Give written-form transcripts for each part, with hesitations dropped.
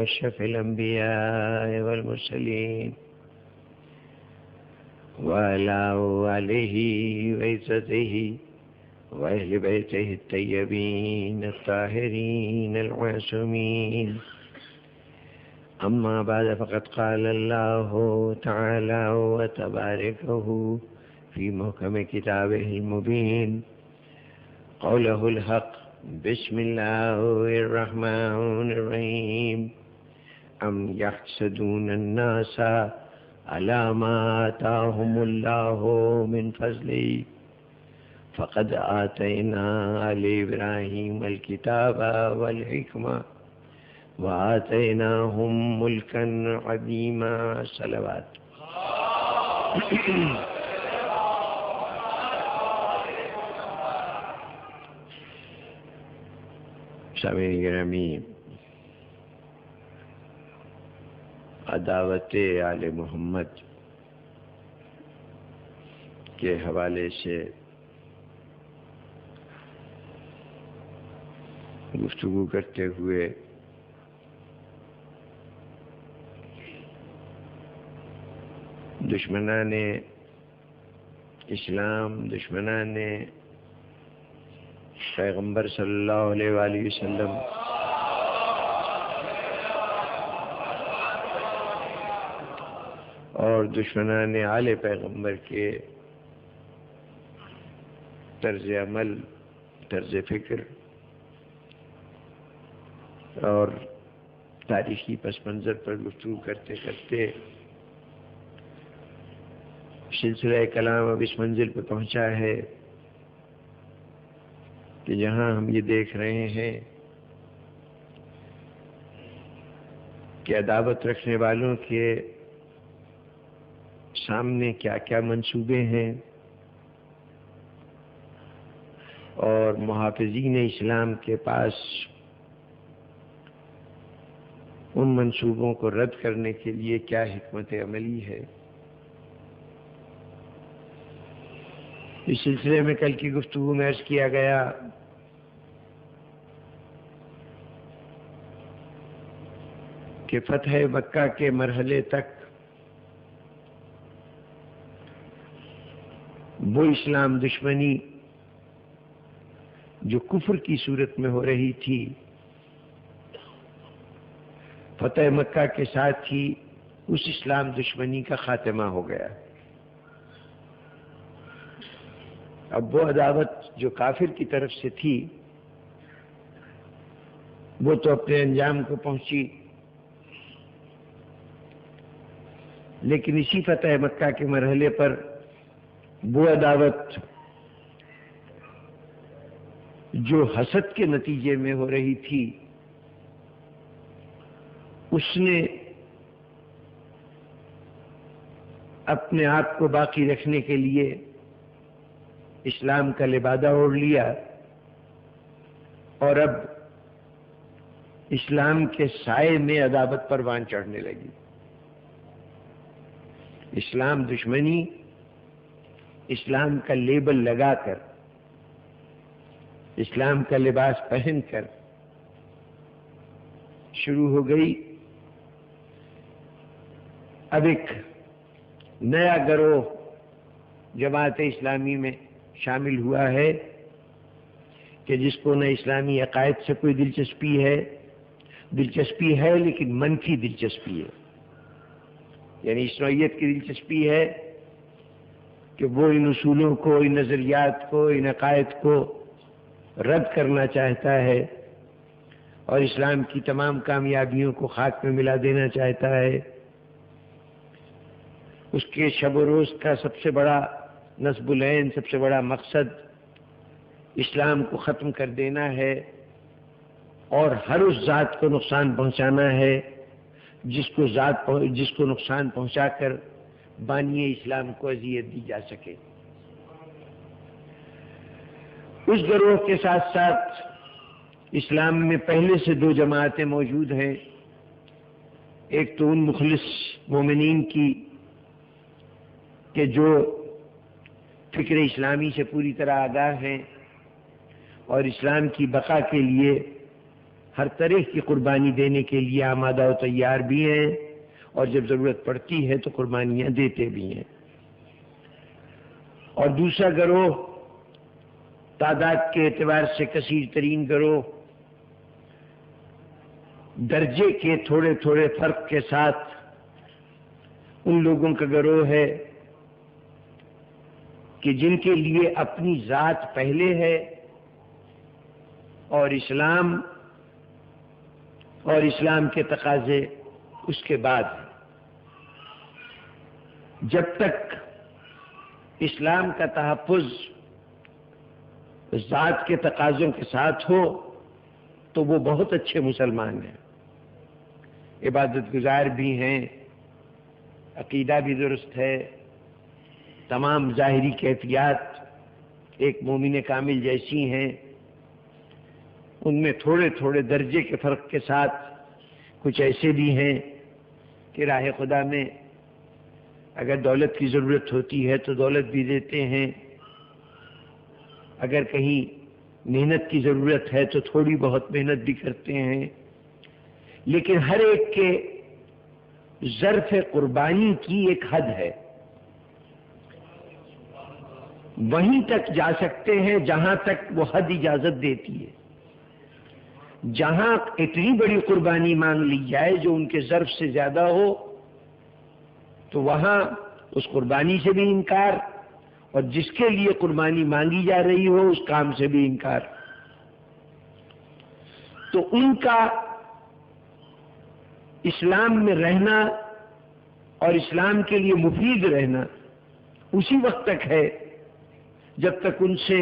أشرف الأنبياء والمرسلين وعلى آله وعزته وأهل بيته الطيبين الطاهرين المعصومين. أما بعد، فقد قال الله تعالى وتباركه في محكم كتابه المبين قوله الحق: بسم الله الرحمن الرحيم. أم يحسدون الناس على ما آتاهم الله من فضله فقد آتينا آل إبراهيم الكتاب والحكمة وآتيناهم ملكا عظيما. صلوات. سامعین گرامی، عداوت آل محمد کے حوالے سے گفتگو کرتے ہوئے دشمنان اسلام، دشمنان پیغمبر صلی اللہ علیہ وآلہ وسلم اور دشمنان آل پیغمبر کے طرز عمل، طرز فکر اور تاریخی پس منظر پر گفتگو کرتے کرتے سلسلہ کلام اب اس منزل پہ پہنچا ہے کہ جہاں ہم یہ دیکھ رہے ہیں کہ عداوت رکھنے والوں کے سامنے کیا کیا منصوبے ہیں اور محافظین اسلام کے پاس ان منصوبوں کو رد کرنے کے لیے کیا حکمت عملی ہے۔ اس سلسلے میں کل کی گفتگو میں عرض کیا گیا کہ فتح مکہ کے مرحلے تک وہ اسلام دشمنی جو کفر کی صورت میں ہو رہی تھی، فتح مکہ کے ساتھ ہی اس اسلام دشمنی کا خاتمہ ہو گیا۔ اب وہ عداوت جو کافر کی طرف سے تھی وہ تو اپنے انجام کو پہنچی، لیکن اسی فتح مکہ کے مرحلے پر وہ عداوت جو حسد کے نتیجے میں ہو رہی تھی، اس نے اپنے آپ کو باقی رکھنے کے لیے اسلام کا لبادہ اوڑھ لیا اور اب اسلام کے سائے میں عداوت پروان چڑھنے لگی۔ اسلام دشمنی اسلام کا لیبل لگا کر، اسلام کا لباس پہن کر شروع ہو گئی۔ اب ایک نیا گروہ جماعت اسلامی میں شامل ہوا ہے کہ جس کو نہ اسلامی عقائد سے کوئی دلچسپی ہے لیکن منفی دلچسپی ہے، یعنی اس نوعیت کی دلچسپی ہے کہ وہ ان اصولوں کو، ان نظریات کو، ان عقائد کو رد کرنا چاہتا ہے اور اسلام کی تمام کامیابیوں کو خاک میں ملا دینا چاہتا ہے۔ اس کے شب و روز کا سب سے بڑا نصب العین، سب سے بڑا مقصد اسلام کو ختم کر دینا ہے اور ہر اس ذات کو نقصان پہنچانا ہے جس کو نقصان پہنچا کر بانی اسلام کو اذیت دی جا سکے۔ اس گروہ کے ساتھ ساتھ اسلام میں پہلے سے دو جماعتیں موجود ہیں، ایک تو ان مخلص مومنین کی کہ جو فکر اسلامی سے پوری طرح آگاہ ہیں اور اسلام کی بقا کے لیے ہر طرح کی قربانی دینے کے لیے آمادہ و تیار بھی ہیں، اور جب ضرورت پڑتی ہے تو قربانیاں دیتے بھی ہیں۔ اور دوسرا گروہ تعداد کے اعتبار سے کثیر ترین گروہ، درجے کے تھوڑے تھوڑے فرق کے ساتھ ان لوگوں کا گروہ ہے کہ جن کے لیے اپنی ذات پہلے ہے اور اسلام کے تقاضے اس کے بعد ہیں۔ جب تک اسلام کا تحفظ ذات کے تقاضوں کے ساتھ ہو تو وہ بہت اچھے مسلمان ہیں، عبادت گزار بھی ہیں، عقیدہ بھی درست ہے، تمام ظاہری کیفیات ایک مومن کامل جیسی ہیں۔ ان میں تھوڑے تھوڑے درجے کے فرق کے ساتھ کچھ ایسے بھی ہیں کہ راہ خدا میں اگر دولت کی ضرورت ہوتی ہے تو دولت بھی دیتے ہیں، اگر کہیں محنت کی ضرورت ہے تو تھوڑی بہت محنت بھی کرتے ہیں، لیکن ہر ایک کے ظرف قربانی کی ایک حد ہے۔ وہیں تک جا سکتے ہیں جہاں تک وہ حد اجازت دیتی ہے۔ جہاں اتنی بڑی قربانی مانگ لی جائے جو ان کے ظرف سے زیادہ ہو تو وہاں اس قربانی سے بھی انکار، اور جس کے لیے قربانی مانگی جا رہی ہو اس کام سے بھی انکار۔ تو ان کا اسلام میں رہنا اور اسلام کے لیے مفید رہنا اسی وقت تک ہے جب تک ان سے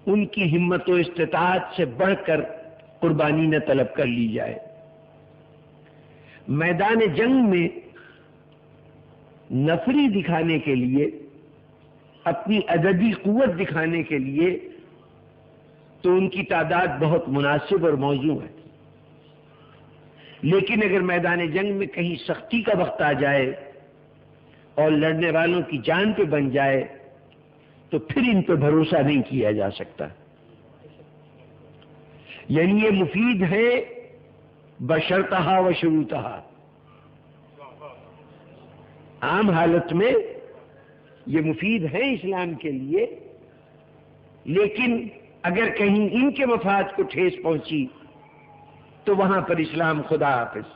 ان کی ہمت و استطاعت سے بڑھ کر قربانی نہ طلب کر لی جائے۔ میدان جنگ میں نفری دکھانے کے لیے، اپنی عددی قوت دکھانے کے لیے تو ان کی تعداد بہت مناسب اور موزوں ہے، لیکن اگر میدان جنگ میں کہیں سختی کا وقت آ جائے اور لڑنے والوں کی جان پہ بن جائے تو پھر ان پہ بھروسہ نہیں کیا جا سکتا۔ یعنی یہ مفید ہے بشرطہا و شروطہا، عام حالت میں یہ مفید ہے اسلام کے لیے، لیکن اگر کہیں ان کے مفاد کو ٹھیس پہنچی تو وہاں پر اسلام خدا حافظ۔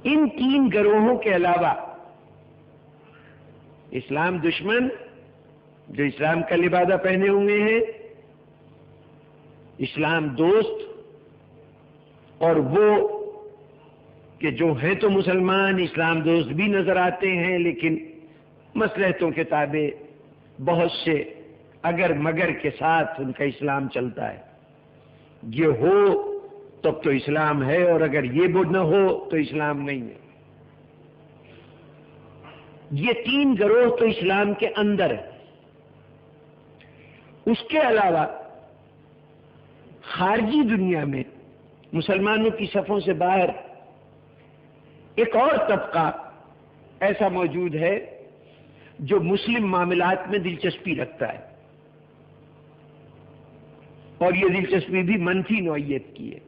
ان تین گروہوں کے علاوہ اسلام دشمن جو اسلام کا لبادہ پہنے ہوئے ہیں، اسلام دوست اور وہ کہ جو ہیں تو مسلمان اسلام دوست بھی نظر آتے ہیں لیکن مصلحتوں کے تابع بہت سے اگر مگر کے ساتھ ان کا اسلام چلتا ہے۔ یہ ہو تب تو اسلام ہے، اور اگر یہ نہ ہو تو اسلام نہیں ہے۔ یہ تین گروہ تو اسلام کے اندر ہے۔ اس کے علاوہ خارجی دنیا میں مسلمانوں کی صفوں سے باہر ایک اور طبقہ ایسا موجود ہے جو مسلم معاملات میں دلچسپی رکھتا ہے، اور یہ دلچسپی بھی منفی نوعیت کی ہے۔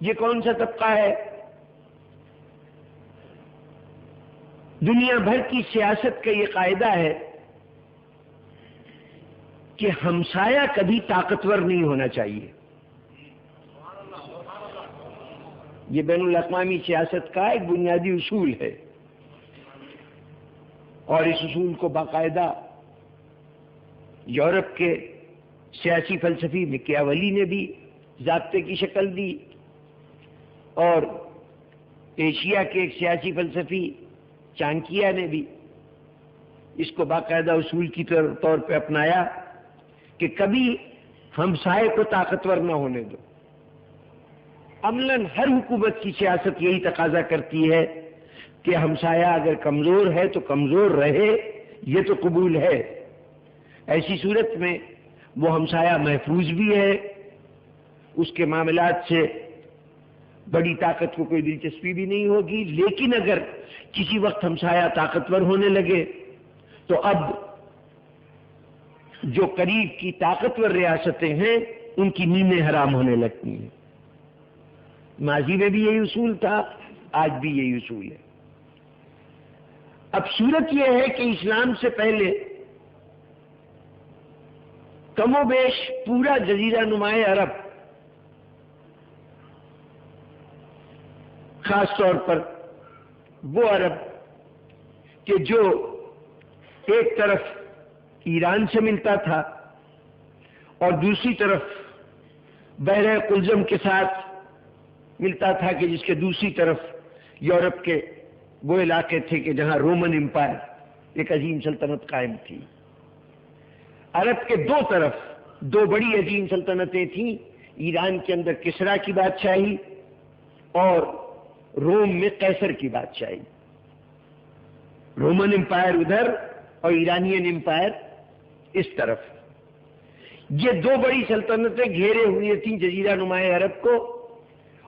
یہ کون سا طبقہ ہے؟ دنیا بھر کی سیاست کا یہ قاعدہ ہے کہ ہمسایہ کبھی طاقتور نہیں ہونا چاہیے۔ یہ بین الاقوامی سیاست کا ایک بنیادی اصول ہے، اور اس اصول کو باقاعدہ یورپ کے سیاسی فلسفی میکیاولی نے بھی ضابطے کی شکل دی، اور ایشیا کے ایک سیاسی فلسفی چانکیہ نے بھی اس کو باقاعدہ اصول کی طور پہ اپنایا کہ کبھی ہمسائے کو طاقتور نہ ہونے دو۔ عملاً ہر حکومت کی سیاست یہی تقاضا کرتی ہے کہ ہمسایہ اگر کمزور ہے تو کمزور رہے، یہ تو قبول ہے۔ ایسی صورت میں وہ ہمسایہ محفوظ بھی ہے، اس کے معاملات سے بڑی طاقت کو کوئی دلچسپی بھی نہیں ہوگی، لیکن اگر کسی وقت ہمسایہ طاقتور ہونے لگے تو اب جو قریب کی طاقتور ریاستیں ہیں ان کی نیندیں حرام ہونے لگتی ہیں. ماضی میں بھی یہی اصول تھا، آج بھی یہی اصول ہے. اب صورت یہ ہے کہ اسلام سے پہلے کم و بیش پورا جزیرہ نمائے عرب، خاص طور پر وہ عرب کہ جو ایک طرف ایران سے ملتا تھا اور دوسری طرف بحر قلزم کے ساتھ ملتا تھا، کہ جس کے دوسری طرف یورپ کے وہ علاقے تھے کہ جہاں رومن امپائر ایک عظیم سلطنت قائم تھی. عرب کے دو طرف دو بڑی عظیم سلطنتیں تھیں، ایران کے اندر کسرا کی بادشاہی اور روم میں قیصر کی بادشاہی. رومن امپائر ادھر اور ایرانین امپائر اس طرف. یہ دو بڑی سلطنتیں گھیرے ہوئی تھیں جزیرہ نمائے عرب کو،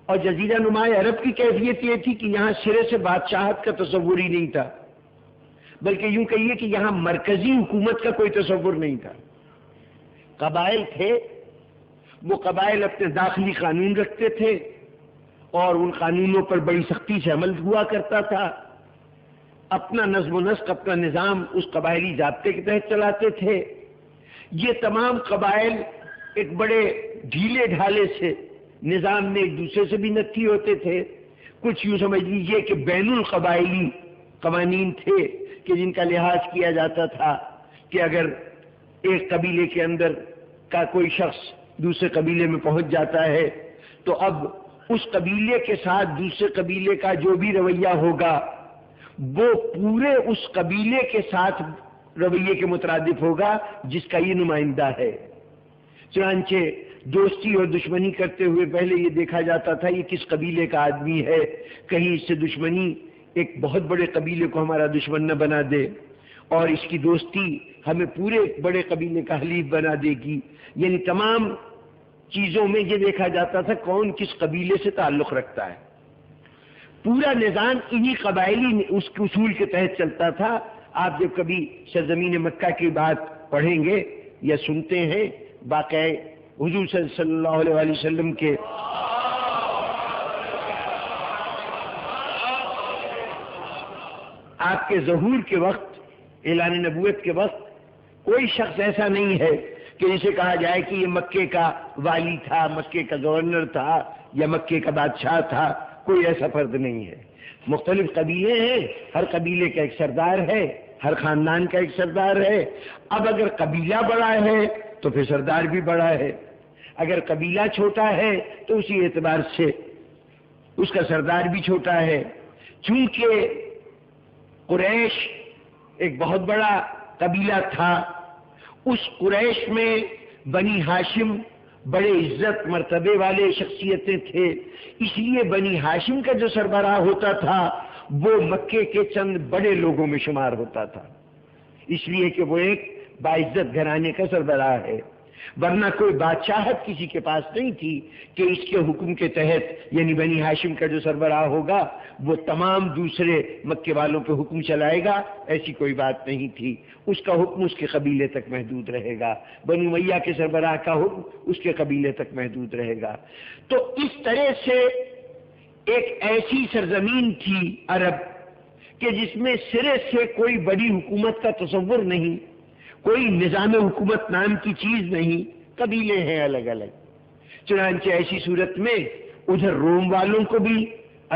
اور جزیرہ نمائے عرب کی کیفیت یہ تھی کہ یہاں سرے سے بادشاہت کا تصور ہی نہیں تھا، بلکہ یوں کہیے کہ یہاں مرکزی حکومت کا کوئی تصور نہیں تھا. قبائل تھے، وہ قبائل اپنے داخلی قانون رکھتے تھے اور ان قانونوں پر بڑی سختی سے عمل ہوا کرتا تھا. اپنا نظم و نسق، اپنا نظام اس قبائلی ضابطے کے تحت چلاتے تھے. یہ تمام قبائل ایک بڑے ڈھیلے ڈھالے سے نظام میں ایک دوسرے سے بھی نکھی ہوتے تھے. کچھ یوں سمجھ لیجیے کہ بین القبائلی قوانین تھے کہ جن کا لحاظ کیا جاتا تھا کہ اگر ایک قبیلے کے اندر کا کوئی شخص دوسرے قبیلے میں پہنچ جاتا ہے تو اب اس قبیلے کے ساتھ دوسرے قبیلے کا جو بھی رویہ ہوگا وہ پورے اس قبیلے کے ساتھ رویے کے مترادف ہوگا جس کا یہ نمائندہ ہے. چنانچہ دوستی اور دشمنی کرتے ہوئے پہلے یہ دیکھا جاتا تھا یہ کس قبیلے کا آدمی ہے، کہیں اس سے دشمنی ایک بہت بڑے قبیلے کو ہمارا دشمن نہ بنا دے، اور اس کی دوستی ہمیں پورے بڑے قبیلے کا حلیف بنا دے گی. یعنی تمام چیزوں میں یہ دیکھا جاتا تھا کون کس قبیلے سے تعلق رکھتا ہے. پورا نظام انہی قبائلی اس کے اصول کے تحت چلتا تھا. آپ جب کبھی سرزمین مکہ کی بات پڑھیں گے یا سنتے ہیں، واقعہ حضور صلی اللہ علیہ وسلم کے آپ کے ظہور کے وقت، اعلان نبوت کے وقت، کوئی شخص ایسا نہیں ہے کہ جسے کہا جائے کہ یہ مکے کا والی تھا، مکے کا گورنر تھا یا مکے کا بادشاہ تھا. کوئی ایسا فرد نہیں ہے. مختلف قبیلے ہیں، ہر قبیلے کا ایک سردار ہے، ہر خاندان کا ایک سردار ہے. اب اگر قبیلہ بڑا ہے تو پھر سردار بھی بڑا ہے، اگر قبیلہ چھوٹا ہے تو اسی اعتبار سے اس کا سردار بھی چھوٹا ہے. چونکہ قریش ایک بہت بڑا قبیلہ تھا، اس قریش میں بنی ہاشم بڑے عزت مرتبے والے شخصیتیں تھے، اس لیے بنی ہاشم کا جو سربراہ ہوتا تھا وہ مکے کے چند بڑے لوگوں میں شمار ہوتا تھا، اس لیے کہ وہ ایک باعزت گھرانے کا سربراہ ہے. ورنہ کوئی بادشاہت کسی کے پاس نہیں تھی کہ اس کے حکم کے تحت، یعنی بنی ہاشم کا جو سربراہ ہوگا وہ تمام دوسرے مکے والوں پہ حکم چلائے گا. ایسی کوئی بات نہیں تھی. اس کا حکم اس کے قبیلے تک محدود رہے گا، بنو امیہ کے سربراہ کا حکم اس کے قبیلے تک محدود رہے گا. تو اس طرح سے ایک ایسی سرزمین تھی عرب کہ جس میں سرے سے کوئی بڑی حکومت کا تصور نہیں، کوئی نظام حکومت نام کی چیز نہیں، قبیلے ہیں الگ الگ. چنانچہ ایسی صورت میں ادھر روم والوں کو بھی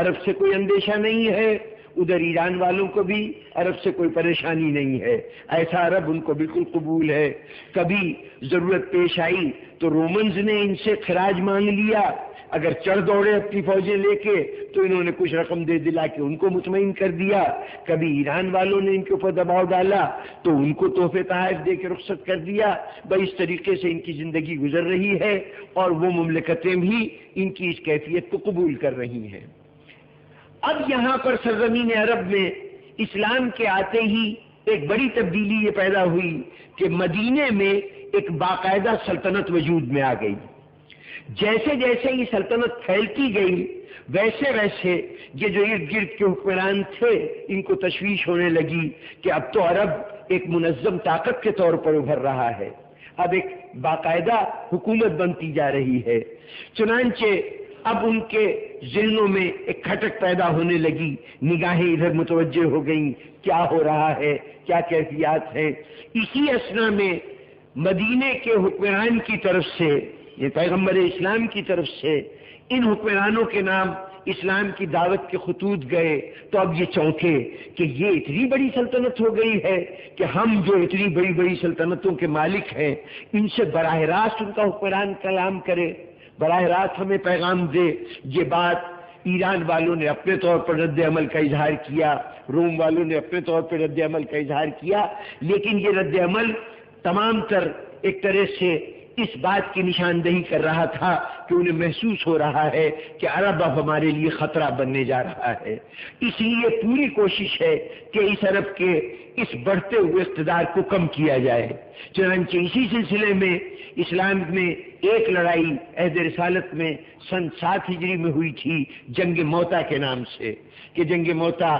عرب سے کوئی اندیشہ نہیں ہے، ادھر ایران والوں کو بھی عرب سے کوئی پریشانی نہیں ہے. ایسا عرب ان کو بالکل قبول ہے. کبھی ضرورت پیش آئی تو رومنز نے ان سے خراج مانگ لیا، اگر چڑھ دوڑے اپنی فوجیں لے کے تو انہوں نے کچھ رقم دے دلا کے ان کو مطمئن کر دیا. کبھی ایران والوں نے ان کے اوپر دباؤ ڈالا تو ان کو تحفے تحائف دے کے رخصت کر دیا. بس اس طریقے سے ان کی زندگی گزر رہی ہے اور وہ مملکتیں بھی ان کی اس کیفیت کو قبول کر رہی ہیں. اب یہاں پر سرزمین عرب میں اسلام کے آتے ہی ایک بڑی تبدیلی یہ پیدا ہوئی کہ مدینے میں ایک باقاعدہ سلطنت وجود میں آ گئی. جیسے جیسے یہ سلطنت پھیلتی گئی ویسے ویسے یہ جو ارد گرد کے حکمران تھے ان کو تشویش ہونے لگی کہ اب تو عرب ایک منظم طاقت کے طور پر ابھر رہا ہے. اب ایک باقاعدہ حکومت بنتی جا رہی ہے۔ چنانچہ اب ان کے ذہنوں میں ایک کھٹک پیدا ہونے لگی، نگاہیں ادھر متوجہ ہو گئیں، کیا ہو رہا ہے، کیا کیفیات ہیں۔ اسی اثنا میں مدینے کے حکمران کی طرف سے، یہ پیغمبر اسلام کی طرف سے ان حکمرانوں کے نام اسلام کی دعوت کے خطوط گئے، تو اب یہ چونکے کہ یہ اتنی بڑی سلطنت ہو گئی ہے کہ ہم جو اتنی بڑی بڑی سلطنتوں کے مالک ہیں ان سے براہ راست ان کا حکمران کلام کرے، براہ راست ہمیں پیغام دے۔ یہ بات ایران والوں نے اپنے طور پر رد عمل کا اظہار کیا، روم والوں نے اپنے طور پر رد عمل کا اظہار کیا، لیکن یہ رد عمل تمام تر ایک طرح سے اس بات کی نشاندہی کر رہا تھا کہ انہیں محسوس ہو رہا ہے کہ عرب اب ہمارے لیے خطرہ بننے جا رہا ہے۔ اس لیے پوری کوشش ہے کہ اس عرب کے اس بڑھتے ہوئے اقتدار کو کم کیا جائے۔ چنانچہ اسی سلسلے میں اسلام میں ایک لڑائی عہد رسالت میں سن 7 ہجری میں ہوئی تھی، جنگ موتا کے نام سے، کہ جنگ موتا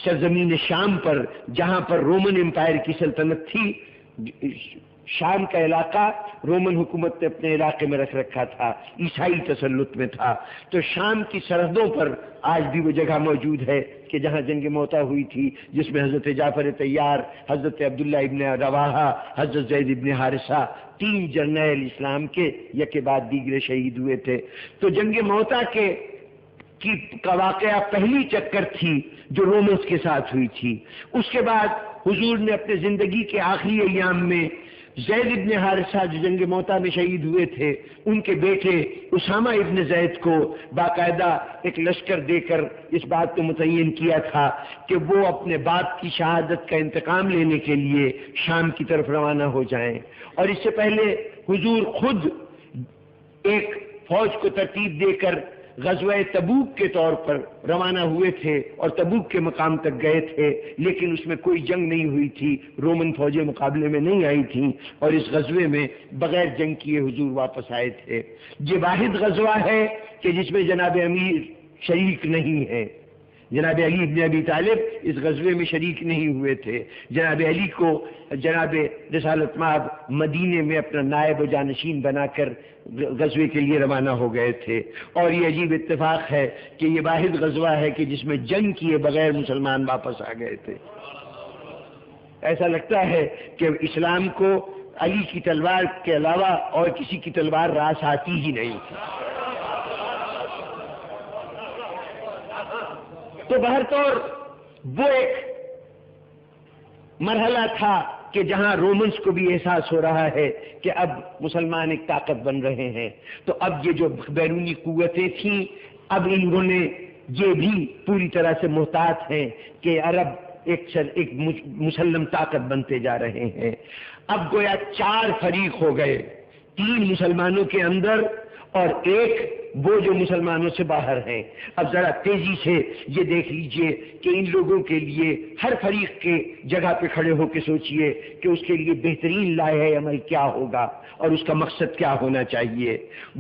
سرزمین شام پر، جہاں پر رومن امپائر کی سلطنت تھی، شام کا علاقہ رومن حکومت نے اپنے علاقے میں رکھ رکھا تھا، عیسائی تسلط میں تھا، تو شام کی سرحدوں پر آج بھی وہ جگہ موجود ہے کہ جہاں جنگ موتا ہوئی تھی، جس میں حضرت جعفر طیار، حضرت عبداللہ ابن رواحہ، حضرت زید ابن حارثہ، 3 جرنیل اسلام کے یکے بعد دیگرے شہید ہوئے تھے۔ تو جنگ موتا کا واقعہ پہلی چکر تھی جو رومنس کے ساتھ ہوئی تھی۔ اس کے بعد حضور نے اپنے زندگی کے آخری ایام میں زید ابن حارثہ جو جنگ موتا میں شہید ہوئے تھے، ان کے بیٹے اسامہ ابن زید کو باقاعدہ ایک لشکر دے کر اس بات کو متعین کیا تھا کہ وہ اپنے باپ کی شہادت کا انتقام لینے کے لیے شام کی طرف روانہ ہو جائیں۔ اور اس سے پہلے حضور خود ایک فوج کو ترتیب دے کر غزوہ تبوک کے طور پر روانہ ہوئے تھے اور تبوک کے مقام تک گئے تھے، لیکن اس میں کوئی جنگ نہیں ہوئی تھی، رومن فوجیں مقابلے میں نہیں آئی تھیں، اور اس غزوے میں بغیر جنگ کیے حضور واپس آئے تھے۔ یہ واحد غزوہ ہے کہ جس میں جناب امیر شریک نہیں ہے۔ جناب علی ابن ابی طالب اس غزوے میں شریک نہیں ہوئے تھے۔ جناب علی کو جناب رسالت مآب مدینے میں اپنا نائب و جانشین بنا کر غزوے کے لیے روانہ ہو گئے تھے، اور یہ عجیب اتفاق ہے کہ یہ واحد غزوہ ہے کہ جس میں جنگ کیے بغیر مسلمان واپس آ گئے تھے۔ ایسا لگتا ہے کہ اسلام کو علی کی تلوار کے علاوہ اور کسی کی تلوار راس آتی ہی نہیں تھی۔ تو بہرطور وہ ایک مرحلہ تھا کہ جہاں رومنس کو بھی احساس ہو رہا ہے کہ اب مسلمان ایک طاقت بن رہے ہیں، تو اب یہ جو بیرونی قوتیں تھیں، اب انہوں نے یہ بھی پوری طرح سے محتاط ہیں کہ عرب ایک مسلم طاقت بنتے جا رہے ہیں۔ اب گویا 4 فریق ہو گئے، 3 مسلمانوں کے اندر اور ایک وہ جو مسلمانوں سے باہر ہیں۔ اب ذرا تیزی سے یہ دیکھ لیجئے کہ ان لوگوں کے لیے ہر فریق کے جگہ پہ کھڑے ہو کے سوچئے کہ اس کے لیے بہترین لائحہ عمل کیا ہوگا اور اس کا مقصد کیا ہونا چاہیے۔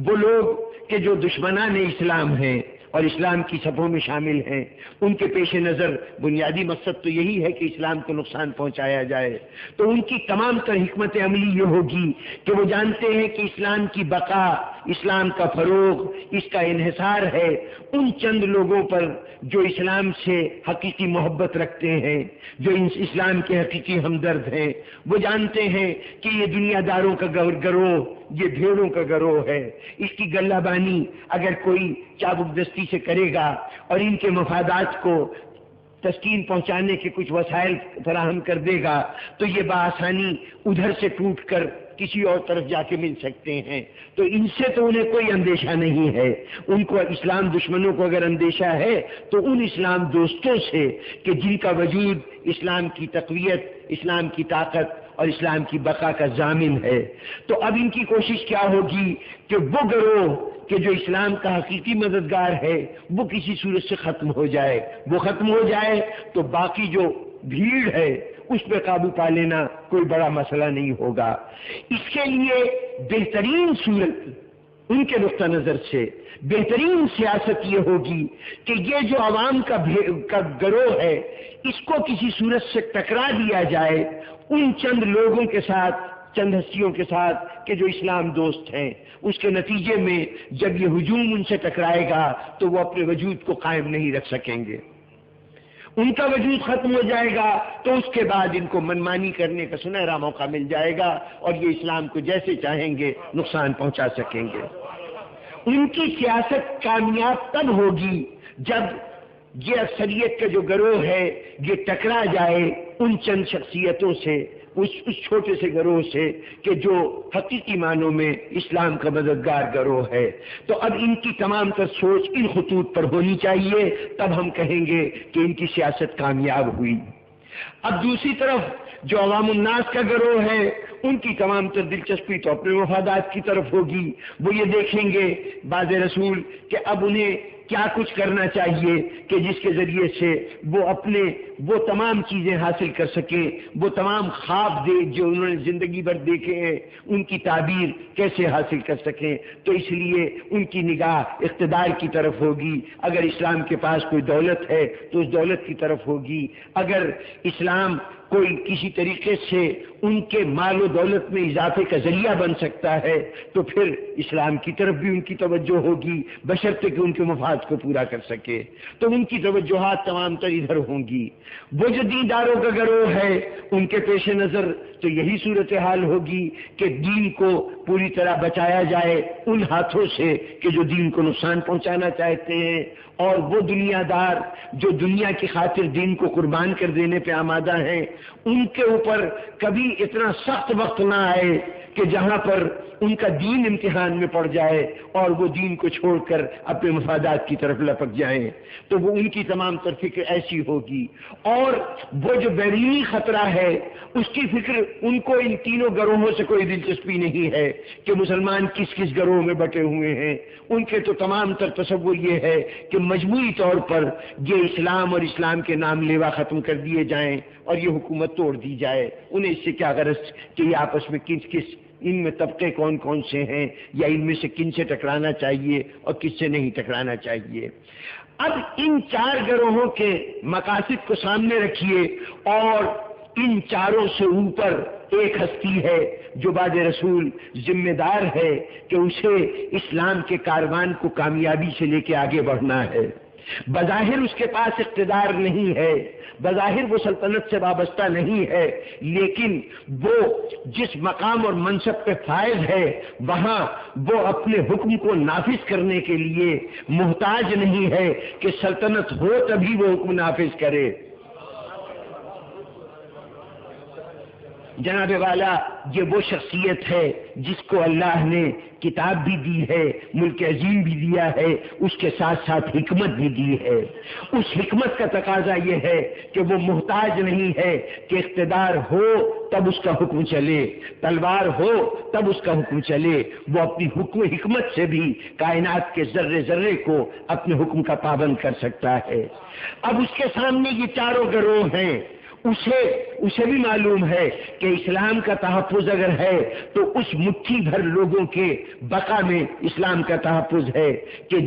وہ لوگ کہ جو دشمنان اسلام ہیں اور اسلام کی صفوں میں شامل ہیں، ان کے پیش نظر بنیادی مقصد تو یہی ہے کہ اسلام کو نقصان پہنچایا جائے، تو ان کی تمام تر حکمت عملی یہ ہوگی کہ وہ جانتے ہیں کہ اسلام کی بقا، اسلام کا فروغ، اس کا انحصار ہے ان چند لوگوں پر جو اسلام سے حقیقی محبت رکھتے ہیں، جو اسلام کے حقیقی ہمدرد ہیں۔ وہ جانتے ہیں کہ یہ دنیا داروں کا گروہ، یہ بھیڑوں کا گروہ ہے، اس کی گلہ بانی اگر کوئی چابک دستی سے کرے گا اور ان کے مفادات کو تسکین پہنچانے کے کچھ وسائل فراہم کر دے گا تو یہ بآسانی ادھر سے ٹوٹ کر کسی اور طرف جا کے مل سکتے ہیں۔ تو ان سے تو انہیں کوئی اندیشہ نہیں ہے۔ ان کو اسلام دشمنوں کو اگر اندیشہ ہے تو ان اسلام دوستوں سے کہ جن کا وجود اسلام کی تقویت، اسلام کی طاقت اور اسلام کی بقا کا ضامن ہے۔ تو اب ان کی کوشش کیا ہوگی کہ وہ گروہ کہ جو اسلام کا حقیقی مددگار ہے وہ کسی صورت سے ختم ہو جائے۔ وہ ختم ہو جائے تو باقی جو بھیڑ ہے اس پہ قابو پا لینا کوئی بڑا مسئلہ نہیں ہوگا۔ اس کے لیے بہترین صورت ان کے نقطہ نظر سے بہترین سیاست یہ ہوگی کہ یہ جو عوام کا گروہ ہے اس کو کسی صورت سے ٹکرا دیا جائے، ان چند لوگوں کے ساتھ چند ہستیوں کے ساتھ کہ جو اسلام دوست ہیں، اس کے نتیجے میں جب یہ ہجوم ان سے ٹکرائے گا تو وہ اپنے وجود کو قائم نہیں رکھ سکیں گے، ان کا وجود ختم ہو جائے گا، تو اس کے بعد ان کو منمانی کرنے کا سنہرا موقع مل جائے گا اور یہ اسلام کو جیسے چاہیں گے نقصان پہنچا سکیں گے۔ ان کی سیاست کامیاب تب ہوگی جب یہ اکثریت کا جو گروہ ہے یہ ٹکرا جائے ان چند شخصیتوں سے، اس چھوٹے سے گروہ سے کہ جو حقیقی معنوں میں اسلام کا مددگار گروہ ہے۔ تو اب ان کی تمام تر سوچ ان خطوط پر ہونی چاہیے، تب ہم کہیں گے کہ ان کی سیاست کامیاب ہوئی۔ اب دوسری طرف جو عوام الناس کا گروہ ہے، ان کی تمام تر دلچسپی تو اپنے مفادات کی طرف ہوگی، وہ یہ دیکھیں گے بعد رسول کہ اب انہیں کیا کچھ کرنا چاہیے کہ جس کے ذریعے سے وہ اپنے وہ تمام چیزیں حاصل کر سکیں، وہ تمام خواب جو انہوں نے زندگی بھر دیکھے ہیں ان کی تعبیر کیسے حاصل کر سکیں۔ تو اس لیے ان کی نگاہ اقتدار کی طرف ہوگی، اگر اسلام کے پاس کوئی دولت ہے تو اس دولت کی طرف ہوگی، اگر اسلام کوئی کسی طریقے سے ان کے مال و دولت میں اضافے کا ذریعہ بن سکتا ہے تو پھر اسلام کی طرف بھی ان کی توجہ ہوگی، بشرطے کہ ان کے مفاد کو پورا کر سکے، تو ان کی توجہات تمام تر ادھر ہوں گی۔ وہ جو دینداروں کا گروہ ہے ان کے پیش نظر تو یہی صورتحال ہوگی کہ دین کو پوری طرح بچایا جائے ان ہاتھوں سے کہ جو دین کو نقصان پہنچانا چاہتے ہیں، اور وہ دنیا دار جو دنیا کی خاطر دین کو قربان کر دینے پہ آمادہ ہیں، ان کے اوپر کبھی اتنا سخت وقت نہ آئے کہ جہاں پر ان کا دین امتحان میں پڑ جائے اور وہ دین کو چھوڑ کر اپنے مفادات کی طرف لپک جائیں، تو وہ ان کی تمام تر فکر ایسی ہوگی۔ اور وہ جو بیرونی خطرہ ہے اس کی فکر ان کو ان تینوں گروہوں سے کوئی دلچسپی نہیں ہے کہ مسلمان کس کس گروہ میں بٹے ہوئے ہیں، ان کے تو تمام تر تصور یہ ہے کہ مجموعی طور پر یہ اسلام اور اسلام کے نام لیوا ختم کر دیے جائیں اور یہ حکومت توڑ دی جائے۔ انہیں اس سے کیا غرض کہ یہ آپس میں کس کس ان میں طبقے کون کون سے ہیں، یا ان میں سے کن سے ٹکرانا چاہیے اور کس سے نہیں ٹکرانا چاہیے۔ اب ان چار گروہوں کے مقاصد کو سامنے رکھیے، اور ان چاروں سے اوپر ایک ہستی ہے جو بعد رسول ذمہ دار ہے کہ اسے اسلام کے کاروان کو کامیابی سے لے کے آگے بڑھنا ہے۔ بظاہر اس کے پاس اقتدار نہیں ہے، بظاہر وہ سلطنت سے وابستہ نہیں ہے، لیکن وہ جس مقام اور منصب پہ فائز ہے وہاں وہ اپنے حکم کو نافذ کرنے کے لیے محتاج نہیں ہے کہ سلطنت ہو تبھی وہ حکم نافذ کرے۔ جناب والا، یہ وہ شخصیت ہے جس کو اللہ نے کتاب بھی دی ہے، ملک عظیم بھی دیا ہے، اس کے ساتھ ساتھ حکمت بھی دی ہے۔ اس حکمت کا تقاضا یہ ہے کہ وہ محتاج نہیں ہے کہ اقتدار ہو تب اس کا حکم چلے، تلوار ہو تب اس کا حکم چلے، وہ اپنی حکمت سے بھی کائنات کے ذرے ذرے کو اپنے حکم کا پابند کر سکتا ہے۔ اب اس کے سامنے یہ چاروں گروہ ہیں، اسے بھی معلوم ہے کہ اسلام کا تحفظ اگر ہے تو اس مٹھی بھر لوگوں کے بقا میں اسلام کا تحفظ ہے کہ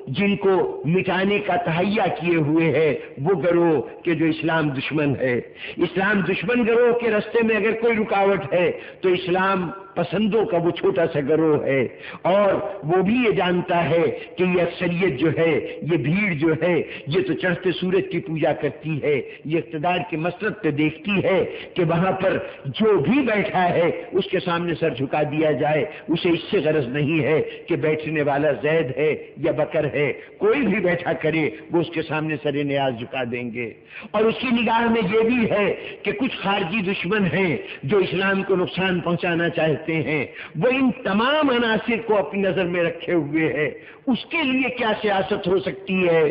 جن کو مٹانے کا تہیا کیے ہوئے ہے وہ گروہ کہ جو اسلام دشمن ہے۔ اسلام دشمن گروہ کے راستے میں اگر کوئی رکاوٹ ہے تو اسلام پسندوں کا وہ چھوٹا سا گروہ ہے، اور وہ بھی یہ جانتا ہے کہ یہ اکثریت جو ہے، یہ بھیڑ جو ہے، یہ تو چڑھتے سورج کی پوجا کرتی ہے، یہ اقتدار کے مسرت پہ دیکھتی ہے کہ وہاں پر جو بھی بیٹھا ہے اس کے سامنے سر جھکا دیا جائے، اسے اس سے غرض نہیں ہے کہ بیٹھنے والا زید ہے یا بکر ہے، کوئی بھی بیٹھا کرے وہ اس کے سامنے سر نیاز جھکا دیں گے۔ اور اس کی نگاہ میں یہ بھی ہے کہ کچھ خارجی دشمن ہیں جو اسلام کو نقصان پہنچانا چاہتے ہیں، وہ ان تمام عناصر کو اپنی نظر میں رکھے ہوئے ہیں۔ اس کے لیے کیا سیاست ہو سکتی ہے؟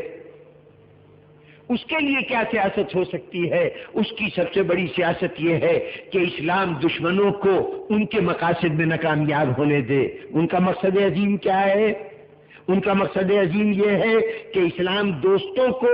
اس کے لیے کیا سیاست ہو سکتی ہے؟ اس کی سب سے بڑی سیاست یہ ہے کہ اسلام دشمنوں کو ان کے مقاصد میں ناکامیاب ہونے دے۔ ان کا مقصد عظیم کیا ہے؟ ان کا مقصد عظیم یہ ہے کہ اسلام دوستوں کو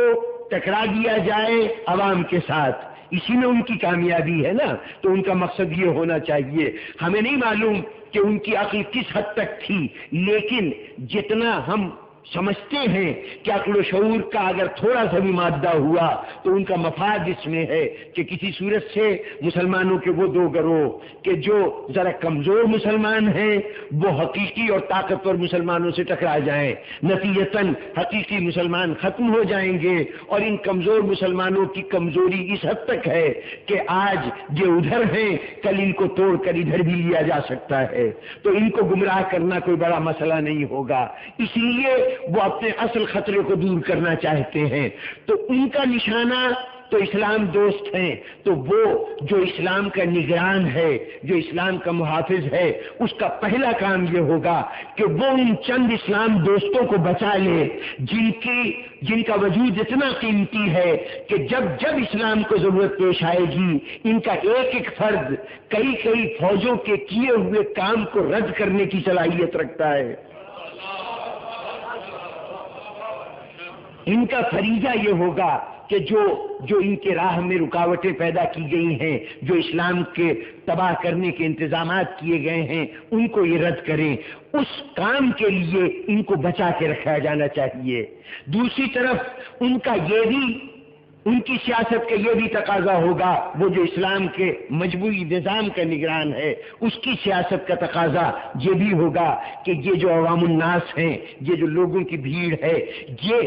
ٹکرا دیا جائے عوام کے ساتھ، اسی میں ان کی کامیابی ہے نا۔ تو ان کا مقصد یہ ہونا چاہیے۔ ہمیں نہیں معلوم کہ ان کی عقل کس حد تک تھی، لیکن جتنا ہم سمجھتے ہیں کہ عقل و شعور کا اگر تھوڑا سا بھی مادہ ہوا تو ان کا مفاد اس میں ہے کہ کسی صورت سے مسلمانوں کے وہ دو گروہ کہ جو ذرا کمزور مسلمان ہیں وہ حقیقی اور طاقتور مسلمانوں سے ٹکرا جائیں، نتیجتاً حقیقی مسلمان ختم ہو جائیں گے، اور ان کمزور مسلمانوں کی کمزوری اس حد تک ہے کہ آج جو ادھر ہیں کل ان کو توڑ کر ادھر بھی لیا جا سکتا ہے، تو ان کو گمراہ کرنا کوئی بڑا مسئلہ نہیں ہوگا، اس لیے وہ اپنے اصل خطرے کو دور کرنا چاہتے ہیں۔ تو ان کا نشانہ تو اسلام دوست ہیں، تو وہ جو اسلام کا نگران ہے، جو اسلام کا محافظ ہے، اس کا پہلا کام یہ ہوگا کہ وہ ان چند اسلام دوستوں کو بچا لے جن کا وجود اتنا قیمتی ہے کہ جب جب اسلام کو ضرورت پیش آئے گی ان کا ایک ایک فرد کئی کئی فوجوں کے کیے ہوئے کام کو رد کرنے کی صلاحیت رکھتا ہے۔ ان کا فریضہ یہ ہوگا کہ جو ان کے راہ میں رکاوٹیں پیدا کی گئی ہیں، جو اسلام کے تباہ کرنے کے انتظامات کیے گئے ہیں، ان کو یہ رد کریں۔ اس کام کے لیے ان کو بچا کے رکھا جانا چاہیے۔ دوسری طرف ان کی سیاست کا یہ بھی تقاضا ہوگا، وہ جو اسلام کے مجموعی نظام کا نگران ہے اس کی سیاست کا تقاضا یہ بھی ہوگا کہ یہ جو عوام الناس ہیں، یہ جو لوگوں کی بھیڑ ہے، یہ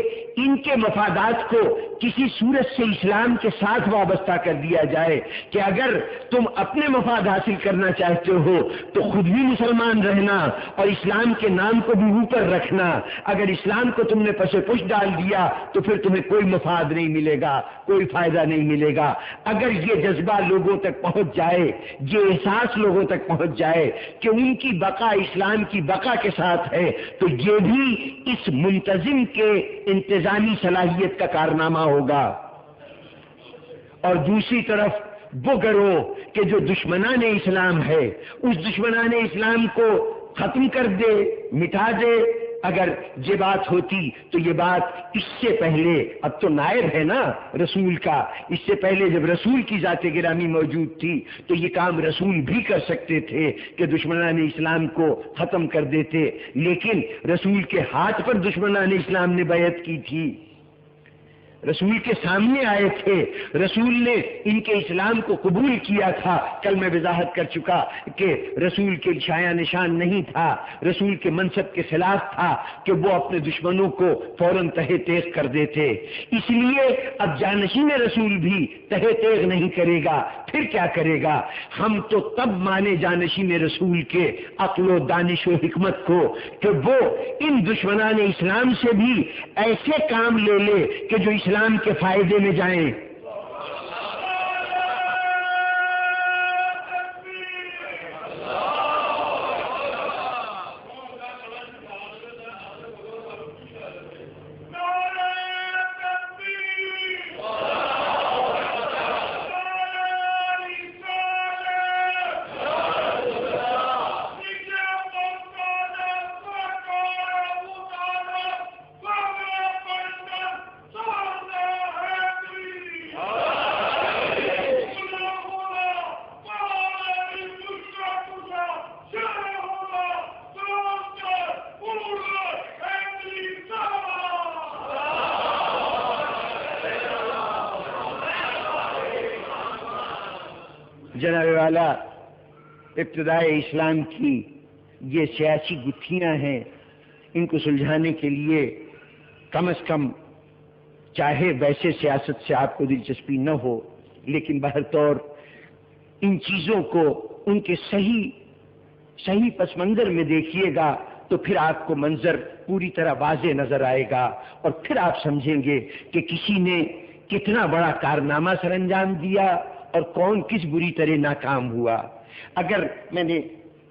ان کے مفادات کو کسی صورت سے اسلام کے ساتھ وابستہ کر دیا جائے کہ اگر تم اپنے مفاد حاصل کرنا چاہتے ہو تو خود بھی مسلمان رہنا اور اسلام کے نام کو بھی اوپر رکھنا، اگر اسلام کو تم نے پس پش ڈال دیا تو پھر تمہیں کوئی مفاد نہیں ملے گا، کوئی فائدہ نہیں ملے گا۔ اگر یہ جذبہ لوگوں تک پہنچ جائے، یہ احساس لوگوں تک پہنچ جائے کہ ان کی بقا اسلام کی بقا کے ساتھ ہے، تو یہ بھی اس منتظم کے انتظامی صلاحیت کا کارنامہ ہوگا۔ اور دوسری طرف وہ گروہ کہ جو دشمنان اسلام ہے، اس دشمنان اسلام کو ختم کر دے، مٹا دے۔ اگر یہ بات ہوتی تو یہ بات اس سے پہلے، اب تو نائب ہے نا رسول کا، اس سے پہلے جب رسول کی ذات گرامی موجود تھی تو یہ کام رسول بھی کر سکتے تھے کہ دشمنان اسلام کو ختم کر دیتے، لیکن رسول کے ہاتھ پر دشمنان اسلام نے بیعت کی تھی، رسول کے سامنے آئے تھے، رسول نے ان کے اسلام کو قبول کیا تھا۔ کل میں وضاحت کر چکا کہ رسول کے چھایا نشان نہیں تھا، رسول کے منصب کے خلاف تھا کہ وہ اپنے دشمنوں کو فوراً تہہ تیغ کر دیتے۔ اس لیے اب جانشین رسول بھی تہہ تیغ نہیں کرے گا، پھر کیا کرے گا؟ ہم تو تب مانے جانشین رسول کے عقل و دانش و حکمت کو کہ وہ ان دشمنان اسلام سے بھی ایسے کام لے لے کہ جو اسلام کے فائدے میں جائیں۔ جناب والا، ابتدائے اسلام کی یہ سیاسی گتھیاں ہیں، ان کو سلجھانے کے لیے کم از کم چاہے ویسے سیاست سے آپ کو دلچسپی نہ ہو، لیکن بہرطور ان چیزوں کو ان کے صحیح پس منظر میں دیکھیے گا تو پھر آپ کو منظر پوری طرح واضح نظر آئے گا، اور پھر آپ سمجھیں گے کہ کسی نے کتنا بڑا کارنامہ سر انجام دیا اور کون کس بری طرح ناکام ہوا۔ اگر میں نے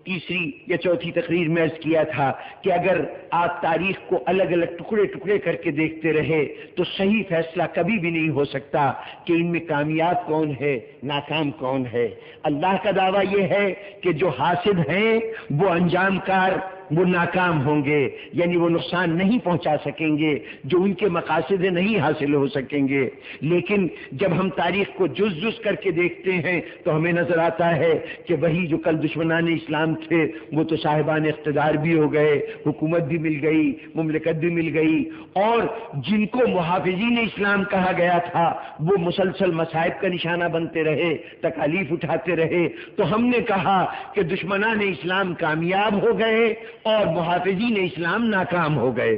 تیسری یا چوتھی تقریر میں عرض کیا تھا کہ اگر آپ تاریخ کو الگ الگ ٹکڑے ٹکڑے کر کے دیکھتے رہے تو صحیح فیصلہ کبھی بھی نہیں ہو سکتا کہ ان میں کامیاب کون ہے، ناکام کون ہے۔ اللہ کا دعویٰ یہ ہے کہ جو حاسد ہیں وہ انجام کار وہ ناکام ہوں گے، یعنی وہ نقصان نہیں پہنچا سکیں گے، جو ان کے مقاصد نہیں حاصل ہو سکیں گے۔ لیکن جب ہم تاریخ کو جز جز کر کے دیکھتے ہیں تو ہمیں نظر آتا ہے کہ وہی جو کل دشمنان اسلام تھے وہ تو صاحبان اقتدار بھی ہو گئے، حکومت بھی مل گئی، مملکت بھی مل گئی، اور جن کو محافظین اسلام کہا گیا تھا وہ مسلسل مصائب کا نشانہ بنتے رہے، تکالیف اٹھاتے رہے۔ تو ہم نے کہا کہ دشمنان اسلام کامیاب ہو گئے اور محافظین اسلام ناکام ہو گئے۔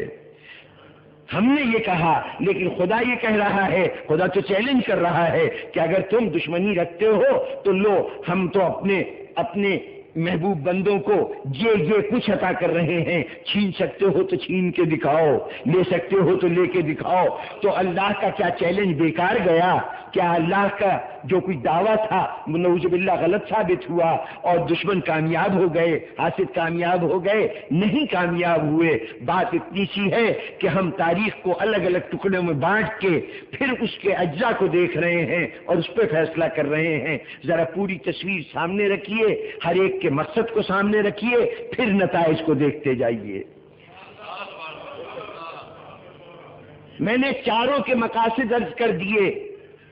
ہم نے یہ کہا، لیکن خدا یہ کہہ رہا ہے، خدا تو چیلنج کر رہا ہے کہ اگر تم دشمنی رکھتے ہو تو لو، ہم تو اپنے محبوب بندوں کو یہ کچھ عطا کر رہے ہیں، چھین سکتے ہو تو چھین کے دکھاؤ، لے سکتے ہو تو لے کے دکھاؤ۔ تو اللہ کا کیا چیلنج بیکار گیا؟ کیا اللہ کا جو کچھ دعویٰ تھا نعوذ باللہ غلط ثابت ہوا اور دشمن کامیاب ہو گئے، حاسد کامیاب ہو گئے؟ نہیں کامیاب ہوئے۔ بات اتنی سی ہے کہ ہم تاریخ کو الگ الگ ٹکڑوں میں بانٹ کے پھر اس کے اجزاء کو دیکھ رہے ہیں اور اس پہ فیصلہ کر رہے ہیں۔ ذرا پوری تصویر سامنے رکھیے، ہر ایک کے مقصد کو سامنے رکھیے، پھر نتائج کو دیکھتے جائیے۔ میں نے چاروں کے مقاصد عرض کر دیے۔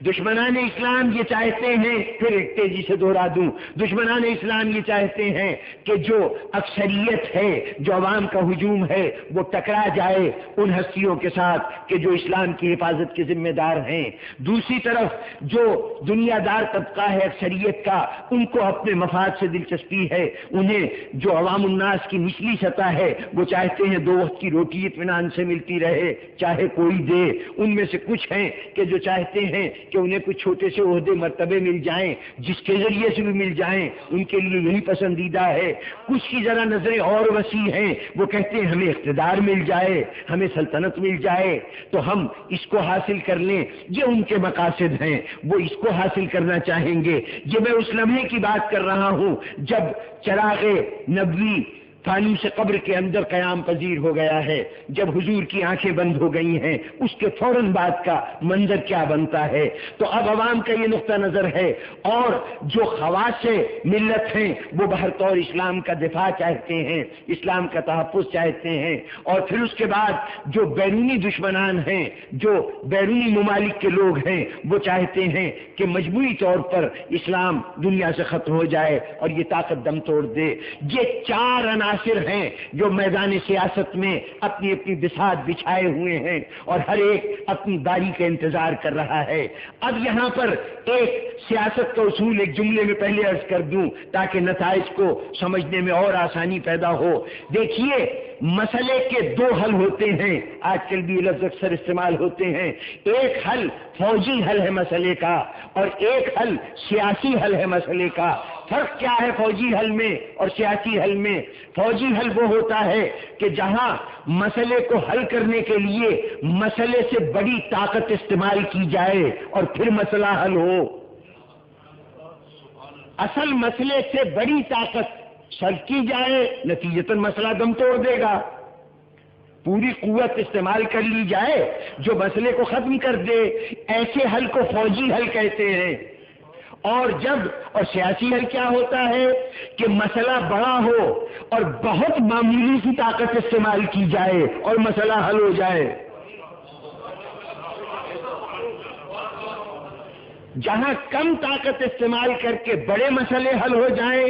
دشمنان اسلام یہ چاہتے ہیں، پھر ایک تیزی سے دوہرا دوں، دشمنان اسلام یہ چاہتے ہیں کہ جو اکثریت ہے، جو عوام کا ہجوم ہے، وہ ٹکرا جائے ان ہستیوں کے ساتھ کہ جو اسلام کی حفاظت کے ذمہ دار ہیں۔ دوسری طرف جو دنیا دار طبقہ ہے اکثریت کا، ان کو اپنے مفاد سے دلچسپی ہے، انہیں جو عوام الناس کی نچلی سطح ہے وہ چاہتے ہیں دو وقت کی روٹی اطمینان سے ملتی رہے، چاہے کوئی دے۔ ان میں سے کچھ ہیں کہ جو چاہتے ہیں کہ انہیں کچھ چھوٹے سے عہدے مرتبے مل جائیں، جس کے ذریعے سے بھی مل جائیں، ان کے لیے یہی پسندیدہ ہے۔ کچھ کی ذرا نظریں اور وسیع ہیں، وہ کہتے ہیں ہمیں اقتدار مل جائے، ہمیں سلطنت مل جائے تو ہم اس کو حاصل کر لیں۔ یہ ان کے مقاصد ہیں، وہ اس کو حاصل کرنا چاہیں گے۔ یہ میں اس لمحے کی بات کر رہا ہوں جب چراغ نبوی فانوس قبر کے اندر قیام پذیر ہو گیا ہے، جب حضور کی آنکھیں بند ہو گئی ہیں، اس کے فوراً بعد کا منظر کیا بنتا ہے۔ تو اب عوام کا یہ نقطہ نظر ہے، اور جو خواص ملت ہیں وہ بہرطور اسلام کا دفاع چاہتے ہیں، اسلام کا تحفظ چاہتے ہیں، اور پھر اس کے بعد جو بیرونی دشمنان ہیں، جو بیرونی ممالک کے لوگ ہیں، وہ چاہتے ہیں کہ مجموعی طور پر اسلام دنیا سے ختم ہو جائے اور یہ طاقت دم توڑ دے۔ یہ چار عناصر ہیں جو میدان سیاست میں اپنی اپنی بساط بچھائے ہوئے ہیں اور ہر ایک اپنی باری کا انتظار کر رہا ہے۔ اب یہاں پر ایک سیاست کا اصول ایک جملے میں پہلے عرض کر دوں تاکہ نتائج کو سمجھنے میں اور آسانی پیدا ہو۔ دیکھیے، مسئلے کے دو حل ہوتے ہیں، آج کل بھی یہ لفظ اکثر استعمال ہوتے ہیں۔ ایک حل فوجی حل ہے مسئلے کا اور ایک حل سیاسی حل ہے مسئلے کا۔ فرق کیا ہے فوجی حل میں اور سیاسی حل میں؟ فوجی حل وہ ہوتا ہے کہ جہاں مسئلے کو حل کرنے کے لیے مسئلے سے بڑی طاقت استعمال کی جائے اور پھر مسئلہ حل ہو۔ اصل مسئلے سے بڑی طاقت صرف کی جائے، نتیجتاً مسئلہ دم توڑ دے گا۔ پوری قوت استعمال کر لی جائے جو مسئلے کو ختم کر دے، ایسے حل کو فوجی حل کہتے ہیں۔ اور سیاسی حل کیا ہوتا ہے کہ مسئلہ بڑا ہو اور بہت معمولی سی طاقت استعمال کی جائے اور مسئلہ حل ہو جائے۔ جہاں کم طاقت استعمال کر کے بڑے مسئلے حل ہو جائیں،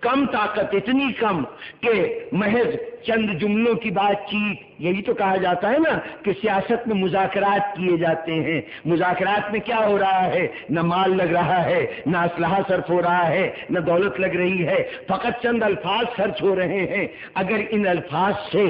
کم طاقت اتنی کم کہ محض چند جملوں کی بات چیت، یہی تو کہا جاتا ہے نا کہ سیاست میں مذاکرات کیے جاتے ہیں۔ مذاکرات میں کیا ہو رہا ہے؟ نہ مال لگ رہا ہے، نہ اسلحہ صرف ہو رہا ہے، نہ دولت لگ رہی ہے، فقط چند الفاظ خرچ ہو رہے ہیں۔ اگر ان الفاظ سے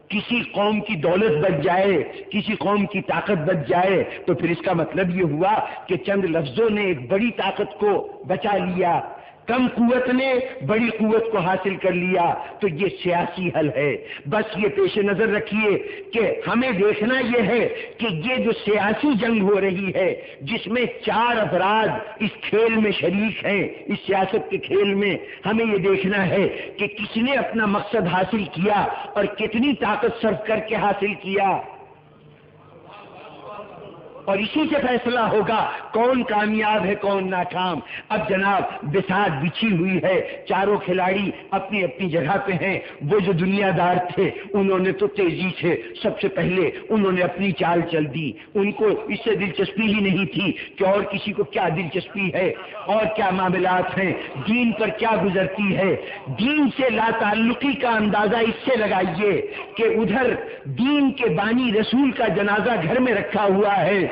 کسی قوم کی دولت بچ جائے، کسی قوم کی طاقت بچ جائے، تو پھر اس کا مطلب یہ ہوا کہ چند لفظوں نے ایک بڑی طاقت کو بچا لیا، کم قوت نے بڑی قوت کو حاصل کر لیا۔ تو یہ سیاسی حل ہے۔ بس یہ پیش نظر رکھیے کہ ہمیں دیکھنا یہ ہے کہ یہ جو سیاسی جنگ ہو رہی ہے، جس میں چار افراد اس کھیل میں شریک ہیں، اس سیاست کے کھیل میں، ہمیں یہ دیکھنا ہے کہ کس نے اپنا مقصد حاصل کیا اور کتنی طاقت صرف کر کے حاصل کیا۔ اور اسی سے فیصلہ ہوگا کون کامیاب ہے کون ناکام۔ اب جناب بساط بچھی ہوئی ہے، چاروں کھلاڑی اپنی اپنی جگہ پہ ہیں۔ وہ جو دنیا دار تھے انہوں نے تو تیزی سے سب سے پہلے انہوں نے اپنی چال چل دی، ان کو اس سے دلچسپی ہی نہیں تھی کہ اور کسی کو کیا دلچسپی ہے اور کیا معاملات ہیں، دین پر کیا گزرتی ہے۔ دین سے لا تعلقی کا اندازہ اس سے لگائیے کہ ادھر دین کے بانی رسول کا جنازہ گھر میں رکھا ہوا ہے،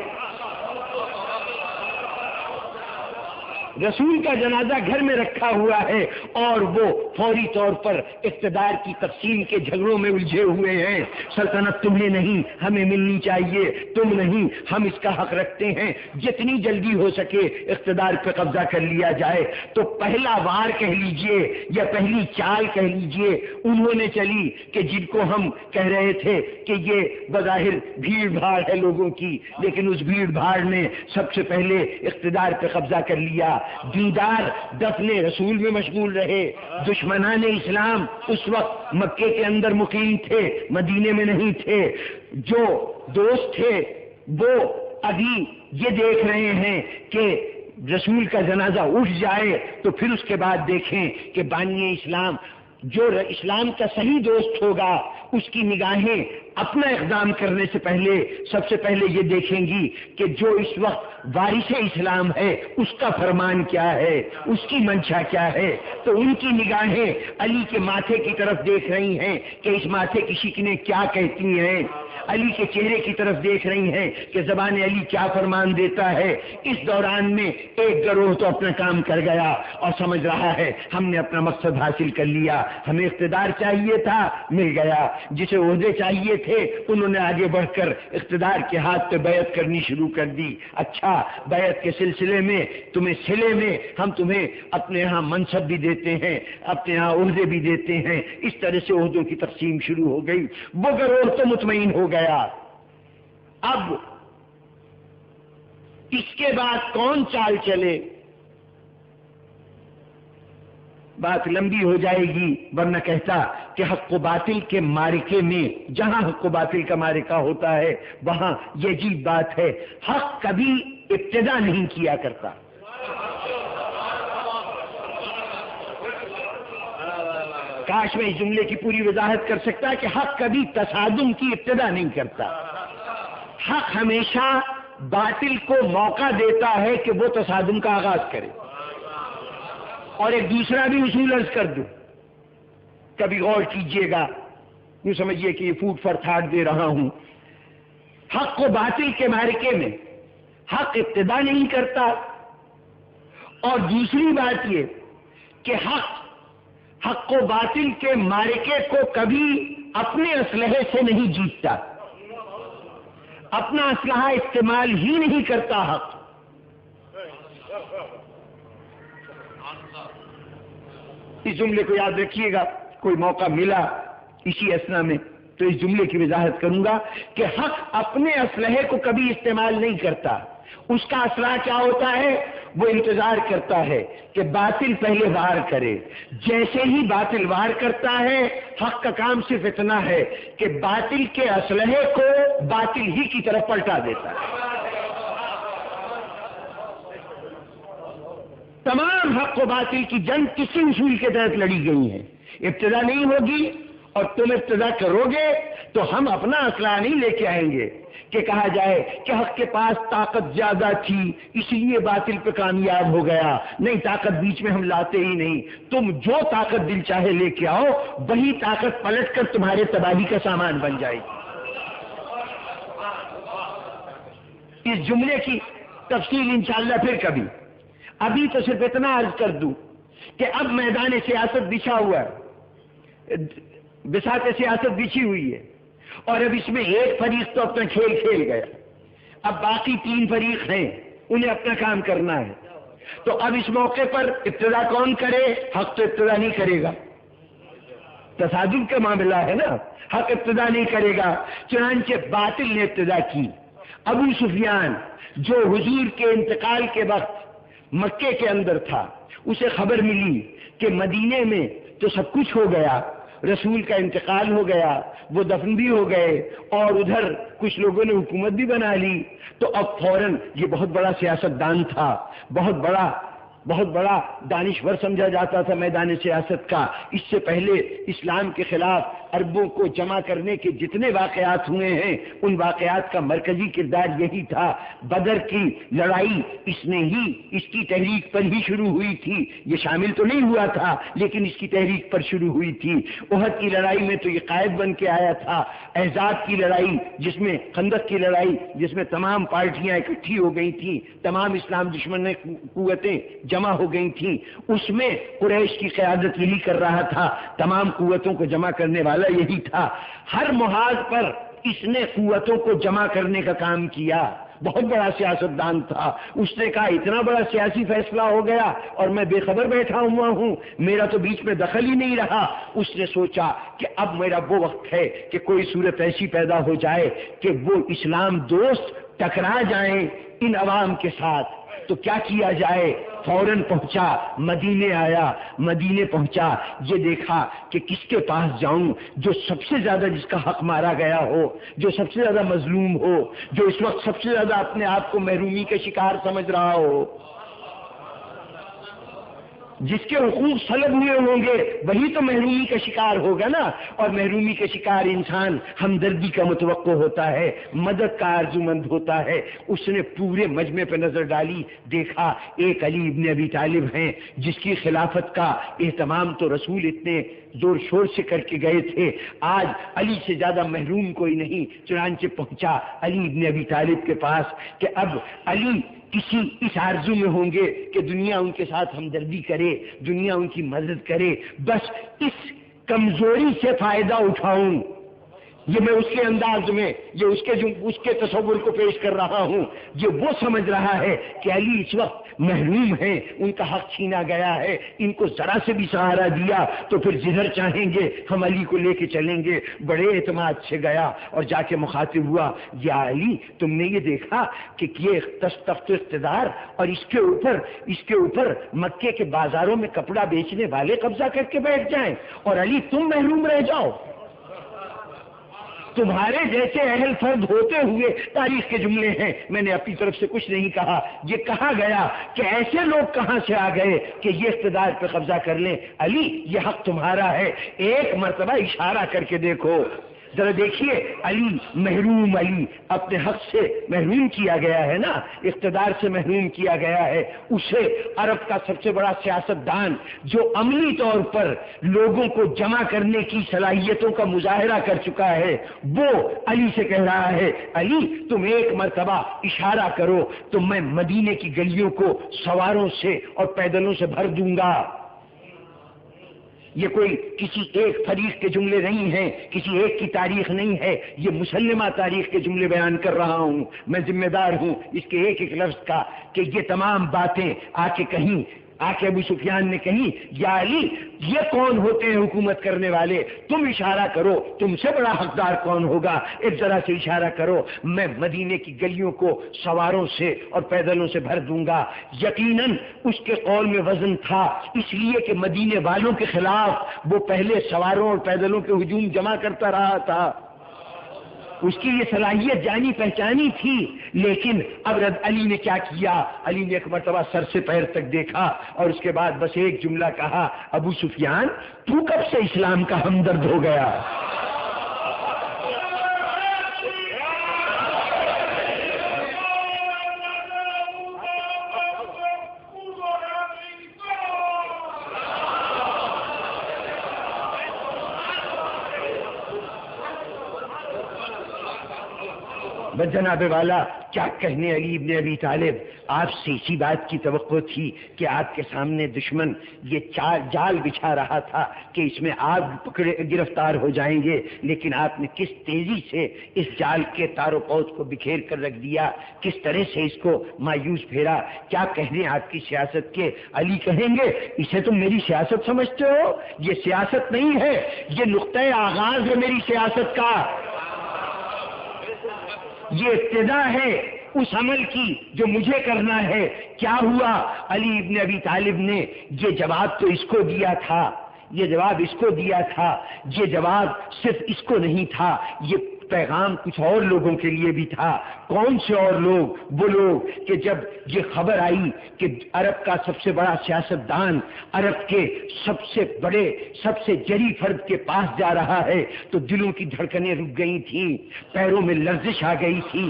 رسول کا جنازہ گھر میں رکھا ہوا ہے، اور وہ فوری طور پر اقتدار کی تقسیم کے جھگڑوں میں الجھے ہوئے ہیں۔ سلطنت تمہیں نہیں ہمیں ملنی چاہیے، تم نہیں ہم اس کا حق رکھتے ہیں، جتنی جلدی ہو سکے اقتدار پہ قبضہ کر لیا جائے۔ تو پہلا وار کہہ لیجئے یا پہلی چال کہہ لیجئے انہوں نے چلی کہ جن کو ہم کہہ رہے تھے کہ یہ بظاہر بھیڑ بھاڑ ہے لوگوں کی، لیکن اس بھیڑ بھاڑ نے سب سے پہلے اقتدار پہ قبضہ کر لیا۔ دیندار دفن رسول میں مشغول رہے، دشمنان اسلام اس وقت مکے کے اندر مقیم تھے، مدینے میں نہیں تھے۔ جو دوست تھے وہ ابھی یہ دیکھ رہے ہیں کہ رسول کا جنازہ اٹھ جائے تو پھر اس کے بعد دیکھیں کہ بانی اسلام جو اسلام کا صحیح دوست ہوگا اس کی نگاہیں اپنا اقدام کرنے سے پہلے سب سے پہلے یہ دیکھیں گی کہ جو اس وقت وارث اسلام ہے اس کا فرمان کیا ہے، اس کی منشا کیا ہے۔ تو ان کی نگاہیں علی کے ماتھے کی طرف دیکھ رہی ہیں کہ اس ماتھے کی شکنیں کیا کہتی ہیں، علی کے چہرے کی طرف دیکھ رہی ہیں کہ زبان علی کیا فرمان دیتا ہے۔ اس دوران میں ایک گروہ تو اپنا کام کر گیا اور سمجھ رہا ہے ہم نے اپنا مقصد حاصل کر لیا، ہمیں اقتدار چاہیے تھا مل گیا، جسے عہدے چاہیے تھے انہوں نے آگے بڑھ کر اقتدار کے ہاتھ پہ بیعت کرنی شروع کر دی۔ اچھا بیعت کے سلسلے میں تمہیں صلے میں ہم تمہیں اپنے ہاں منصب بھی دیتے ہیں، اپنے ہاں عہدے بھی دیتے ہیں۔ اس طرح سے عہدوں کی تقسیم شروع ہو گئی۔ وہ گروہ تو مطمئن ہو گیا۔ اب اس کے بعد کون چال چلے بات لمبی ہو جائے گی، ورنہ کہتا کہ حق و باطل کے معرکے میں جہاں حق و باطل کا معرکہ ہوتا ہے وہاں یہ عجیب بات ہے، حق کبھی ابتدا نہیں کیا کرتا۔ کاش میں اس جملے کی پوری وضاحت کر سکتا کہ حق کبھی تصادم کی ابتدا نہیں کرتا، حق ہمیشہ باطل کو موقع دیتا ہے کہ وہ تصادم کا آغاز کرے۔ اور ایک دوسرا بھی اصول عرض کر دوں، کبھی غور کیجئے گا، یوں سمجھیے کہ یہ فوڈ فار تھاٹ دے رہا ہوں۔ حق و باطل کے معرکے میں حق ابتدا نہیں کرتا، اور دوسری بات یہ کہ حق و باطل کے معرکے کو کبھی اپنے اسلحے سے نہیں جیتتا، اپنا اسلحہ استعمال ہی نہیں کرتا حق۔ اس جملے کو یاد رکھیے گا، کوئی موقع ملا اسی اسنا میں تو اس جملے کی وضاحت کروں گا کہ حق اپنے اسلحے کو کبھی استعمال نہیں کرتا، اس کا اسلحہ کیا ہوتا ہے؟ وہ انتظار کرتا ہے کہ باطل پہلے وار کرے، جیسے ہی باطل وار کرتا ہے حق کا کام صرف اتنا ہے کہ باطل کے اسلحے کو باطل ہی کی طرف پلٹا دیتا ہے۔ تمام حق و باطل کی جنگ کسی اصول کے تحت لڑی گئی ہے، ابتدا نہیں ہوگی، اور تم ابتدا کرو گے تو ہم اپنا اسلحہ نہیں لے کے آئیں گے کہ کہا جائے کہ حق کے پاس طاقت زیادہ تھی اس لیے باطل پہ کامیاب ہو گیا، نہیں، طاقت بیچ میں ہم لاتے ہی نہیں، تم جو طاقت دل چاہے لے کے آؤ، وہی طاقت پلٹ کر تمہارے تباہی کا سامان بن جائے گی۔ اس جملے کی تفصیل انشاءاللہ پھر کبھی، ابھی تو صرف اتنا عرض کر دوں کہ اب میدان سیاست بچھا ہوا ہے، بساط سیاست بچھی ہوئی ہے، اور اب اس میں ایک فریق تو اپنا کھیل کھیل گیا، اب باقی 3 فریق ہیں، انہیں اپنا کام کرنا ہے۔ تو اب اس موقع پر ابتدا کون کرے؟ حق تو ابتدا نہیں کرے گا، تصادم کا معاملہ ہے نا، حق ابتدا نہیں کرے گا، چنانچہ باطل نے ابتدا کی۔ ابو سفیان جو حضور کے انتقال کے وقت مکے کے اندر تھا، اسے خبر ملی کہ مدینے میں تو سب کچھ ہو گیا رسول کا انتقال ہو گیا، وہ دفن بھی ہو گئے، اور ادھر کچھ لوگوں نے حکومت بھی بنا لی، تو اب فوراً یہ بہت بڑا سیاستدان تھا، بہت بڑا دانشور سمجھا جاتا تھا میدان سیاست کا. اس سے پہلے اسلام کے خلاف عربوں کو جمع کرنے کے جتنے واقعات ہوئے ہیں ان واقعات کا مرکزی کردار یہی تھا. بدر کی لڑائی اس کی تحریک پر ہی شروع ہوئی تھی، یہ شامل تو نہیں ہوا تھا لیکن اس کی تحریک پر شروع ہوئی تھی. احد کی لڑائی میں تو یہ قائد بن کے آیا تھا. احزاب کی لڑائی خندق کی لڑائی جس میں تمام پارٹیاں اکٹھی ہو گئی تھیں، تمام اسلام دشمن قوتیں جمع ہو گئی تھیں، اس میں قریش کی قیادت یہی کر رہا تھا، تمام قوتوں کو جمع کرنے والا یہی تھا. ہر محاذ پر اس نے قوتوں کو جمع کرنے کا کام کیا. بہت بڑا سیاستدان تھا. اس نے کہا اتنا بڑا سیاسی فیصلہ ہو گیا اور میں بے خبر بیٹھا ہوا ہوں، میرا تو بیچ میں دخل ہی نہیں رہا. اس نے سوچا کہ اب میرا وہ وقت ہے کہ کوئی صورت ایسی پیدا ہو جائے کہ وہ اسلام دوست ٹکرا جائیں ان عوام کے ساتھ. تو کیا کیا جائے؟ فوراً پہنچا، مدینے آیا. مدینے پہنچا، یہ دیکھا کہ کس کے پاس جاؤں جو سب سے زیادہ جس کا حق مارا گیا ہو، جو سب سے زیادہ مظلوم ہو، جو اس وقت سب سے زیادہ اپنے آپ کو محرومی کا شکار سمجھ رہا ہو، جس کے حقوق سلب ہوئے ہوں گے وہی تو محرومی کا شکار ہوگا نا. اور محرومی کا شکار انسان ہمدردی کا متوقع ہوتا ہے، مدد کا آرزومند ہوتا ہے. اس نے پورے مجمع پہ نظر ڈالی، دیکھا ایک علی ابن ابی طالب ہیں جس کی خلافت کا اہتمام تو رسول اتنے زور شور سے کر کے گئے تھے، آج علی سے زیادہ محروم کوئی نہیں. چنانچہ پہنچا علی ابن ابی طالب کے پاس کہ اب علی کسی اس آرزو میں ہوں گے کہ دنیا ان کے ساتھ ہمدردی کرے، دنیا ان کی مدد کرے، بس اس کمزوری سے فائدہ اٹھاؤں. یہ میں اس کے انداز میں، یہ اس کے تصور کو پیش کر رہا ہوں. یہ وہ سمجھ رہا ہے کہ علی اس وقت محروم ہیں، ان کا حق چھینا گیا ہے، ان کو ذرا سے بھی سہارا دیا تو پھر جدھر چاہیں گے ہم علی کو لے کے چلیں گے. بڑے اعتماد سے گیا اور جا کے مخاطب ہوا، یا علی تم نے یہ دیکھا کہ یہ تخت اقتدار اور اس کے اوپر مکے کے بازاروں میں کپڑا بیچنے والے قبضہ کر کے بیٹھ جائیں اور علی تم محروم رہ جاؤ. تمہارے جیسے اہل فرد ہوتے ہوئے تاریخ کے جملے ہیں، میں نے اپنی طرف سے کچھ نہیں کہا. یہ کہا گیا کہ ایسے لوگ کہاں سے آ گئے کہ یہ اقتدار پہ قبضہ کر لیں. علی یہ حق تمہارا ہے، ایک مرتبہ اشارہ کر کے دیکھو. ذرا دیکھیے علی محروم، علی اپنے حق سے محروم کیا گیا ہے نا، اقتدار سے محروم کیا گیا ہے. اسے عرب کا سب سے بڑا سیاستدان جو عملی طور پر لوگوں کو جمع کرنے کی صلاحیتوں کا مظاہرہ کر چکا ہے، وہ علی سے کہہ رہا ہے علی تم ایک مرتبہ اشارہ کرو تو میں مدینے کی گلیوں کو سواروں سے اور پیدلوں سے بھر دوں گا. یہ کوئی کسی ایک فریق کے جملے نہیں ہیں، کسی ایک کی تاریخ نہیں ہے، یہ مسلمہ تاریخ کے جملے بیان کر رہا ہوں. میں ذمہ دار ہوں اس کے ایک ایک لفظ کا کہ یہ تمام باتیں آ کے ابو سفیان نے کہیں یا علی یہ کون ہوتے ہیں حکومت کرنے والے، تم اشارہ کرو تم سے بڑا حقدار کون ہوگا، ایک ذرا سے اشارہ کرو، میں مدینے کی گلیوں کو سواروں سے اور پیدلوں سے بھر دوں گا. یقیناً اس کے قول میں وزن تھا، اس لیے کہ مدینے والوں کے خلاف وہ پہلے سواروں اور پیدلوں کے ہجوم جمع کرتا رہا تھا، اس کی یہ صلاحیت جانی پہچانی تھی. لیکن اب علی نے کیا کیا؟ علی نے ایک مرتبہ سر سے پیر تک دیکھا اور اس کے بعد بس ایک جملہ کہا، ابو سفیان تو کب سے اسلام کا ہمدرد ہو گیا؟ بس جناب والا کیا کہنے علی ابن ابی طالب، آپ سے اسی بات کی توقع تھی کہ آپ کے سامنے دشمن یہ جال بچھا رہا تھا کہ اس میں آپ گرفتار ہو جائیں گے، لیکن آپ نے کس تیزی سے اس جال کے تار و پود کو بکھیر کر رکھ دیا، کس طرح سے اس کو مایوس پھیرا. کیا کہنے آپ کی سیاست کے؟ علی کہیں گے اسے تم میری سیاست سمجھتے ہو؟ یہ سیاست نہیں ہے، یہ نقطۂ آغاز ہے میری سیاست کا، یہ ابتدا ہے اس عمل کی جو مجھے کرنا ہے. کیا ہوا؟ علی ابن ابی طالب نے یہ جواب تو اس کو دیا تھا، یہ جواب اس کو دیا تھا، یہ جواب صرف اس کو نہیں تھا، یہ پیغام کچھ اور لوگوں کے لیے بھی تھا۔ کون سے اور لوگ؟ وہ لوگ کہ جب یہ خبر آئی کہ عرب کا سب سے بڑا سیاستدان عرب کے سب سے بڑے سب سے جری فرد کے پاس جا رہا ہے تو دلوں کی دھڑکنیں رک گئی تھیں، پیروں میں لرزش آ گئی تھی،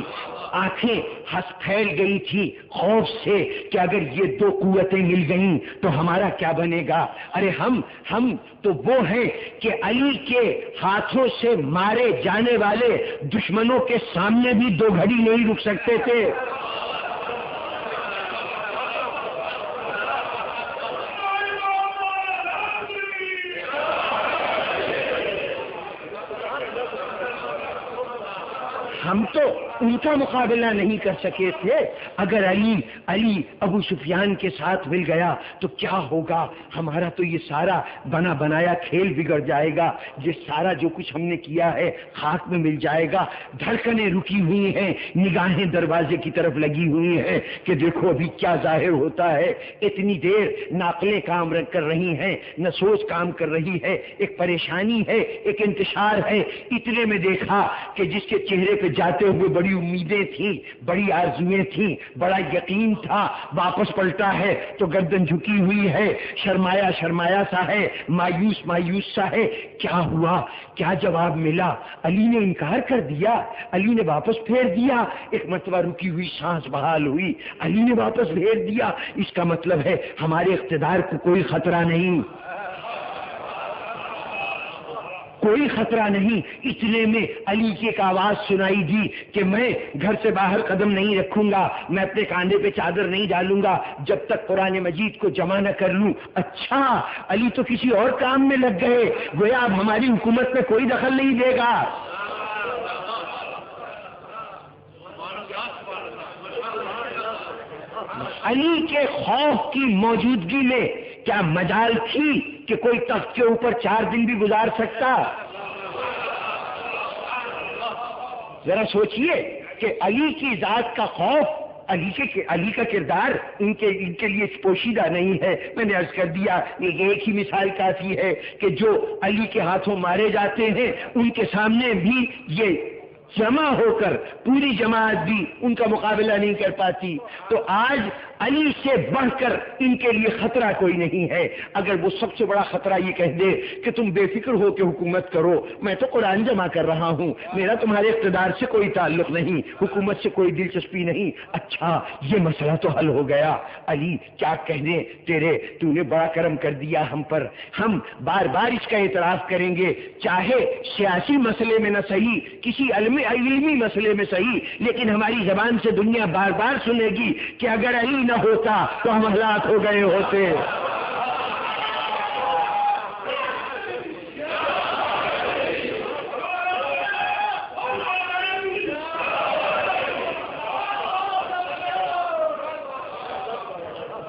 آنکھیں ہنس پھیل گئی تھی خوف سے کہ اگر یہ دو قوتیں مل گئیں تو ہمارا کیا بنے گا۔ ارے ہم تو وہ ہیں کہ علی کے ہاتھوں سے مارے جانے والے دشمنوں کے سامنے بھی دو گھڑی نہیں رک سکتے تھے۔ ہم تو ان کا مقابلہ نہیں کر سکے تھے۔ اگر علی ابو سفیان کے ساتھ مل گیا تو کیا ہوگا؟ ہمارا تو یہ سارا بنا بنایا کھیل بگڑ جائے گا، یہ سارا جو کچھ ہم نے کیا ہے خاک میں مل جائے گا۔ دھڑکنیں رکی ہوئی ہیں، نگاہیں دروازے کی طرف لگی ہوئی ہیں کہ دیکھو ابھی کیا ظاہر ہوتا ہے۔ اتنی دیر ناقلیں کام کر رہی ہیں، نہ سوچ کام کر رہی ہے، ایک پریشانی ہے، ایک انتشار ہے۔ اتنے میں دیکھا کہ جس کے چہرے پہ جاتے ہوئے بڑی امیدیں تھیں، بڑی آرزویں تھیں، بڑا یقین تھا، واپس پلٹا ہے تو گردن جھکی ہوئی ہے، شرمایا سا ہے، مایوس سا ہے۔ کیا ہوا؟ کیا جواب ملا؟ علی نے انکار کر دیا، علی نے واپس پھیر دیا۔ ایک مرتبہ رکی ہوئی سانس بحال ہوئی، علی نے واپس پھیر دیا۔ اس کا مطلب ہے ہمارے اقتدار کو کوئی خطرہ نہیں، کوئی خطرہ نہیں۔ اتنے میں علی کی ایک آواز سنائی دی کہ میں گھر سے باہر قدم نہیں رکھوں گا، میں اپنے کاندھے پہ چادر نہیں ڈالوں گا جب تک قرآن مجید کو جمع نہ کر لوں۔ اچھا، علی تو کسی اور کام میں لگ گئے، گویا اب ہماری حکومت میں کوئی دخل نہیں دے گا۔ علی کے خوف کی موجودگی میں کیا مجال تھی کہ کوئی تخت کے اوپر 4 دن بھی گزار سکتا؟ ذرا سوچئے کہ علی کی ذات کا خوف، علی کا کردار ان کے لیے پوشیدہ نہیں ہے۔ میں نے عرض کر دیا یہ ایک ہی مثال کافی ہے کہ جو علی کے ہاتھوں مارے جاتے ہیں ان کے سامنے بھی یہ جمع ہو کر پوری جماعت بھی ان کا مقابلہ نہیں کر پاتی۔ تو آج علی سے بڑھ کر ان کے لیے خطرہ کوئی نہیں ہے۔ اگر وہ سب سے بڑا خطرہ یہ کہہ دے کہ تم بے فکر ہو کے حکومت کرو، میں تو قرآن جمع کر رہا ہوں، میرا تمہارے اقتدار سے کوئی تعلق نہیں، حکومت سے کوئی دلچسپی نہیں، اچھا یہ مسئلہ تو حل ہو گیا۔ علی کیا کہنے تیرے، تو نے بڑا کرم کر دیا ہم پر، ہم بار بار اس کا اعتراف کریں گے، چاہے سیاسی مسئلے میں نہ صحیح، کسی علمی مسئلے میں صحیح، لیکن ہماری زبان سے دنیا بار بار سنے گی کہ اگر علی نہ ہوتا تو ہم ہلاک ہو گئے ہوتے۔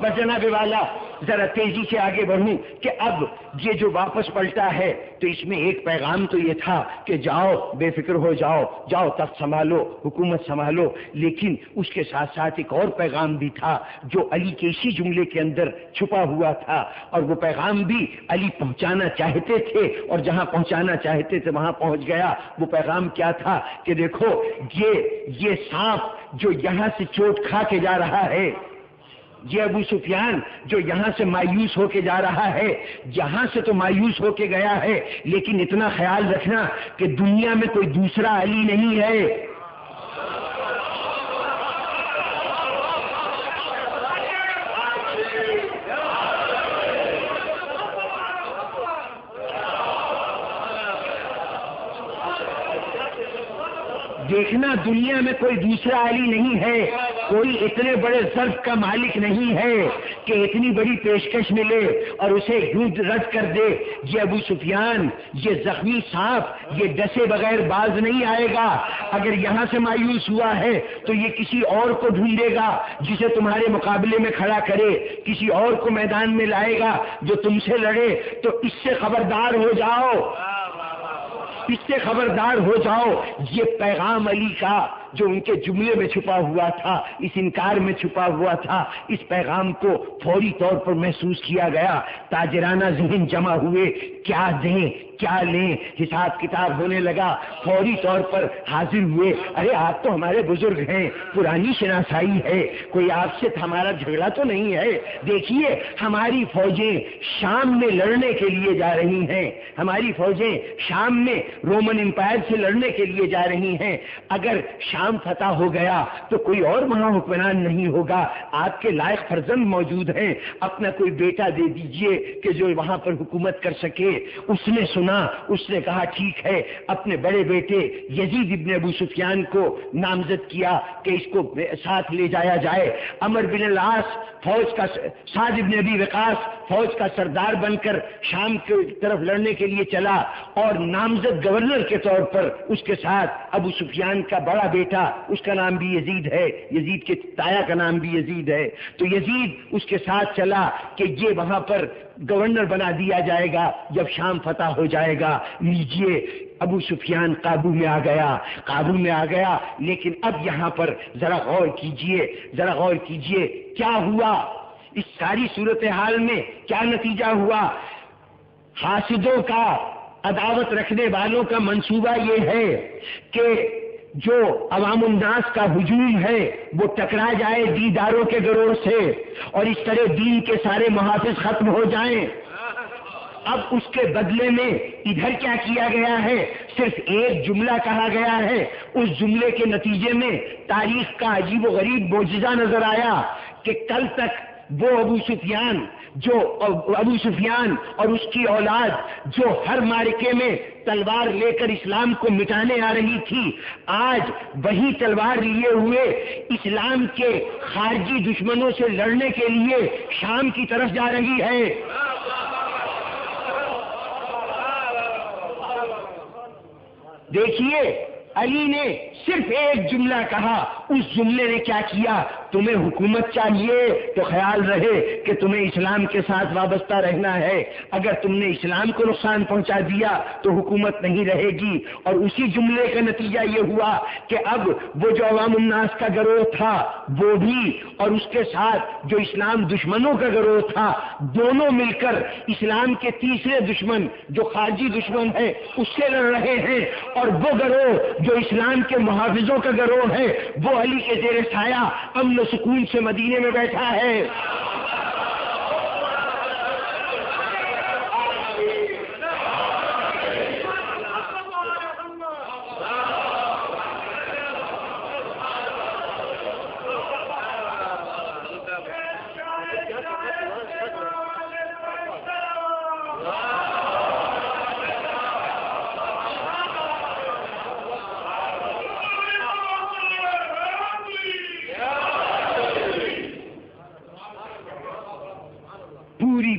بس جناب والا ذرا تیزی سے آگے بڑھوں کہ اب یہ جو واپس پلٹا ہے تو اس میں ایک پیغام تو یہ تھا کہ جاؤ بے فکر ہو جاؤ تخت سنبھالو، حکومت سنبھالو، لیکن اس کے ساتھ ساتھ ایک اور پیغام بھی تھا جو علی کے اسی جملے کے اندر چھپا ہوا تھا، اور وہ پیغام بھی علی پہنچانا چاہتے تھے اور جہاں پہنچانا چاہتے تھے وہاں پہنچ گیا۔ وہ پیغام کیا تھا کہ دیکھو یہ سانپ جو یہاں سے چوٹ کھا کے جا رہا ہے، یہ ابو سفیان جو یہاں سے مایوس ہو کے جا رہا ہے، یہاں سے تو مایوس ہو کے گیا ہے، لیکن اتنا خیال رکھنا کہ دنیا میں کوئی دوسرا علی نہیں ہے۔ دیکھنا دنیا میں کوئی دوسرا علی نہیں ہے، کوئی اتنے بڑے ظرف کا مالک نہیں ہے کہ اتنی بڑی پیشکش ملے اور اسے یوں رد کر دے۔ یہ ابو سفیان، یہ زخمی سانپ، یہ ڈسے بغیر باز نہیں آئے گا۔ اگر یہاں سے مایوس ہوا ہے تو یہ کسی اور کو ڈھونڈے گا جسے تمہارے مقابلے میں کھڑا کرے، کسی اور کو میدان میں لائے گا جو تم سے لڑے۔ تو اس سے خبردار ہو جاؤ، اس سے خبردار ہو جاؤ۔ یہ پیغام علی کا جو ان کے جملے میں چھپا ہوا تھا، اس انکار میں چھپا ہوا تھا، اس پیغام کو فوری طور پر محسوس کیا گیا۔ تاجرانہ ذہن جمع ہوئے، کیا دیں کیا لیں، حساب کتاب ہونے لگا، فوری طور پر حاضر ہوئے۔ ارے آپ تو ہمارے بزرگ ہیں، پرانی شناسائی ہے، کوئی آپ سے ہمارا جھگڑا تو نہیں ہے، دیکھیے ہماری فوجیں شام میں لڑنے کے لیے جا رہی ہیں، ہماری فوجیں شام میں رومن امپائر سے لڑنے کے لیے جا رہی ہیں، اگر شام فتح ہو گیا تو کوئی اور وہاں حکمران نہیں ہوگا، آپ کے لائق فرزند موجود ہیں، اپنا کوئی بیٹا دے دیجئے کہ جو وہاں پر حکومت کر سکے۔ اس نے سنا، اس نے کہا ٹھیک ہے، اپنے بڑے بیٹے یزید ابن ابو سفیان کو نامزد کیا کہ اس کو ساتھ لے جایا جائے۔ عمر بن العاص فوج کا، سعد ابن ابی وقاص فوج کا سردار بن کر شام کی طرف لڑنے کے لیے چلا، اور نامزد گورنر کے طور پر اس کے ساتھ ابو سفیان کا بڑا بیٹا، اس کا نام بھی یزید ہے، یزید کے تایا کا نام بھی یزید ہے، تو یزید اس کے ساتھ چلا کہ یہ وہاں پر گورنر بنا دیا جائے گا جب شام فتح ہو جائے گا۔ لیجئے ابو سفیان قابو میں آ گیا، لیکن اب یہاں پر ذرا غور کیجئے کیا ہوا، اس ساری صورتحال میں کیا نتیجہ ہوا۔ حاسدوں کا، عداوت رکھنے والوں کا منصوبہ یہ ہے کہ جو عوام الناس کا ہجوم ہے وہ ٹکرا جائے دینداروں کے گروہ سے، اور اس طرح دین کے سارے محافظ ختم ہو جائیں۔ اب اس کے بدلے میں ادھر کیا کیا گیا ہے، صرف ایک جملہ کہا گیا ہے، اس جملے کے نتیجے میں تاریخ کا عجیب و غریب معجزہ نظر آیا کہ کل تک وہ ابو سفیان اور اس کی اولاد جو ہر معرکے میں تلوار لے کر اسلام کو مٹانے آ رہی تھی، آج وہی تلوار لیے ہوئے اسلام کے خارجی دشمنوں سے لڑنے کے لیے شام کی طرف جا رہی ہے۔ دیکھیے علی نے صرف ایک جملہ کہا، اس جملے نے کیا کیا۔ تمہیں حکومت چاہیے تو خیال رہے کہ تمہیں اسلام کے ساتھ وابستہ رہنا ہے، اگر تم نے اسلام کو نقصان پہنچا دیا تو حکومت نہیں رہے گی۔ اور اسی جملے کا نتیجہ یہ ہوا کہ اب وہ جو عوام الناس کا گروہ تھا وہ بھی، اور اس کے ساتھ جو اسلام دشمنوں کا گروہ تھا، دونوں مل کر اسلام کے تیسرے دشمن جو خارجی دشمن ہے اس سے لڑ رہے ہیں، اور وہ گروہ جو اسلام کے محافظوں کا گروہ ہے وہ علی کے زیر سایہ امن و سکون سے مدینے میں بیٹھا ہے۔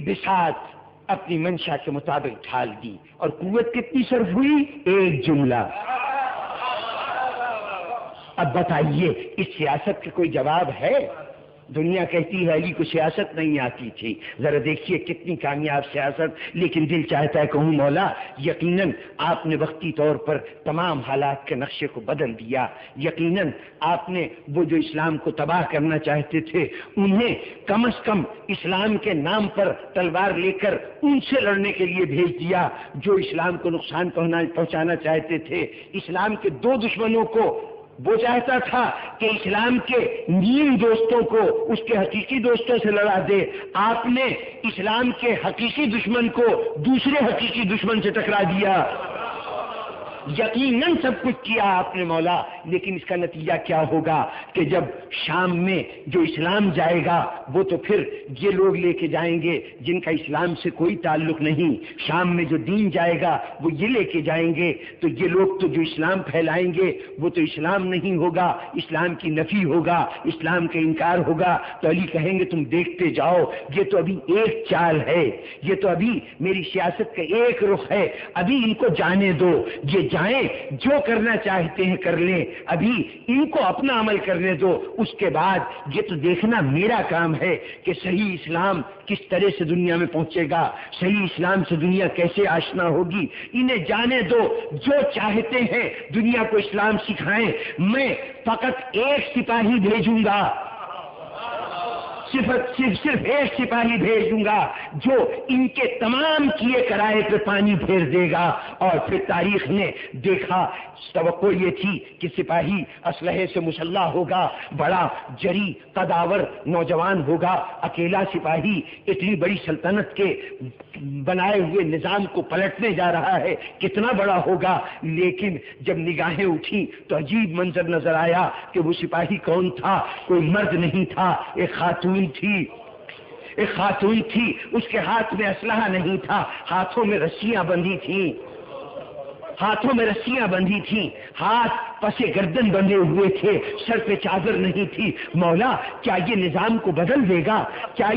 بساط اپنی منشا کے مطابق ڈھال دی، اور قوت کتنی صرف ہوئی؟ ایک جملہ۔ اب بتائیے اس سیاست کا کوئی جواب ہے؟ دنیا کہتی ہے علی کو سیاست نہیں آتی تھی، ذرا دیکھیے کتنی کامیاب سیاست، لیکن دل چاہتا ہے کہوں مولا یقیناً آپ نے وقتی طور پر تمام حالات کے نقشے کو بدل دیا، یقیناً آپ نے وہ جو اسلام کو تباہ کرنا چاہتے تھے انہیں کم از کم اسلام کے نام پر تلوار لے کر ان سے لڑنے کے لیے بھیج دیا جو اسلام کو نقصان پہنچانا چاہتے تھے۔ اسلام کے دو دشمنوں کو وہ چاہتا تھا کہ اسلام کے نیم دوستوں کو اس کے حقیقی دوستوں سے لڑا دے، آپ نے اسلام کے حقیقی دشمن کو دوسرے حقیقی دشمن سے ٹکرا دیا۔ یقیناً سب کچھ کیا آپ نے مولا، لیکن اس کا نتیجہ کیا ہوگا کہ جب شام میں جو اسلام جائے گا وہ تو پھر یہ لوگ لے کے جائیں گے جن کا اسلام سے کوئی تعلق نہیں، شام میں جو دین جائے گا وہ یہ لے کے جائیں گے، تو یہ لوگ تو جو اسلام پھیلائیں گے وہ تو اسلام نہیں ہوگا، اسلام کی نفی ہوگا، اسلام کا انکار ہوگا۔ تو علی کہیں گے تم دیکھتے جاؤ، یہ تو ابھی ایک چال ہے، یہ تو ابھی میری سیاست کا ایک رخ ہے، ابھی ان کو جانے دو، یہ جائیں، جو کرنا چاہتے ہیں کر لیں، ابھی ان کو اپنا عمل کرنے دو، اس کے بعد یہ تو دیکھنا میرا کام ہے کہ صحیح اسلام کس طرح سے دنیا میں پہنچے گا، صحیح اسلام سے دنیا کیسے آشنا ہوگی، انہیں جانے دو، جو چاہتے ہیں دنیا کو اسلام سکھائیں، میں فقط ایک سپاہی بھیجوں گا، صرف ایک سپاہی بھیج دوں گا جو ان کے تمام کیے کرائے پہ پانی پھیر دے گا۔ اور پھر تاریخ نے دیکھا، توقع یہ تھی کہ سپاہی اسلحے سے مسلح ہوگا، بڑا جری قداور نوجوان ہوگا، اکیلا سپاہی اتنی بڑی سلطنت کے بنائے ہوئے نظام کو پلٹنے جا رہا ہے، کتنا بڑا ہوگا۔ لیکن جب نگاہیں اٹھی تو عجیب منظر نظر آیا کہ وہ سپاہی کون تھا، کوئی مرد نہیں تھا، ایک خاتون تھی، اس کے ہاتھ میں اسلحہ نہیں تھا، ہاتھوں میں رسیاں بندھی تھیں، ہاتھ پسے گردن بندھے ہوئے تھے، سر پہ چادر نہیں تھی۔ مولا، کیا یہ نظام کو بدل دے گا؟ کیا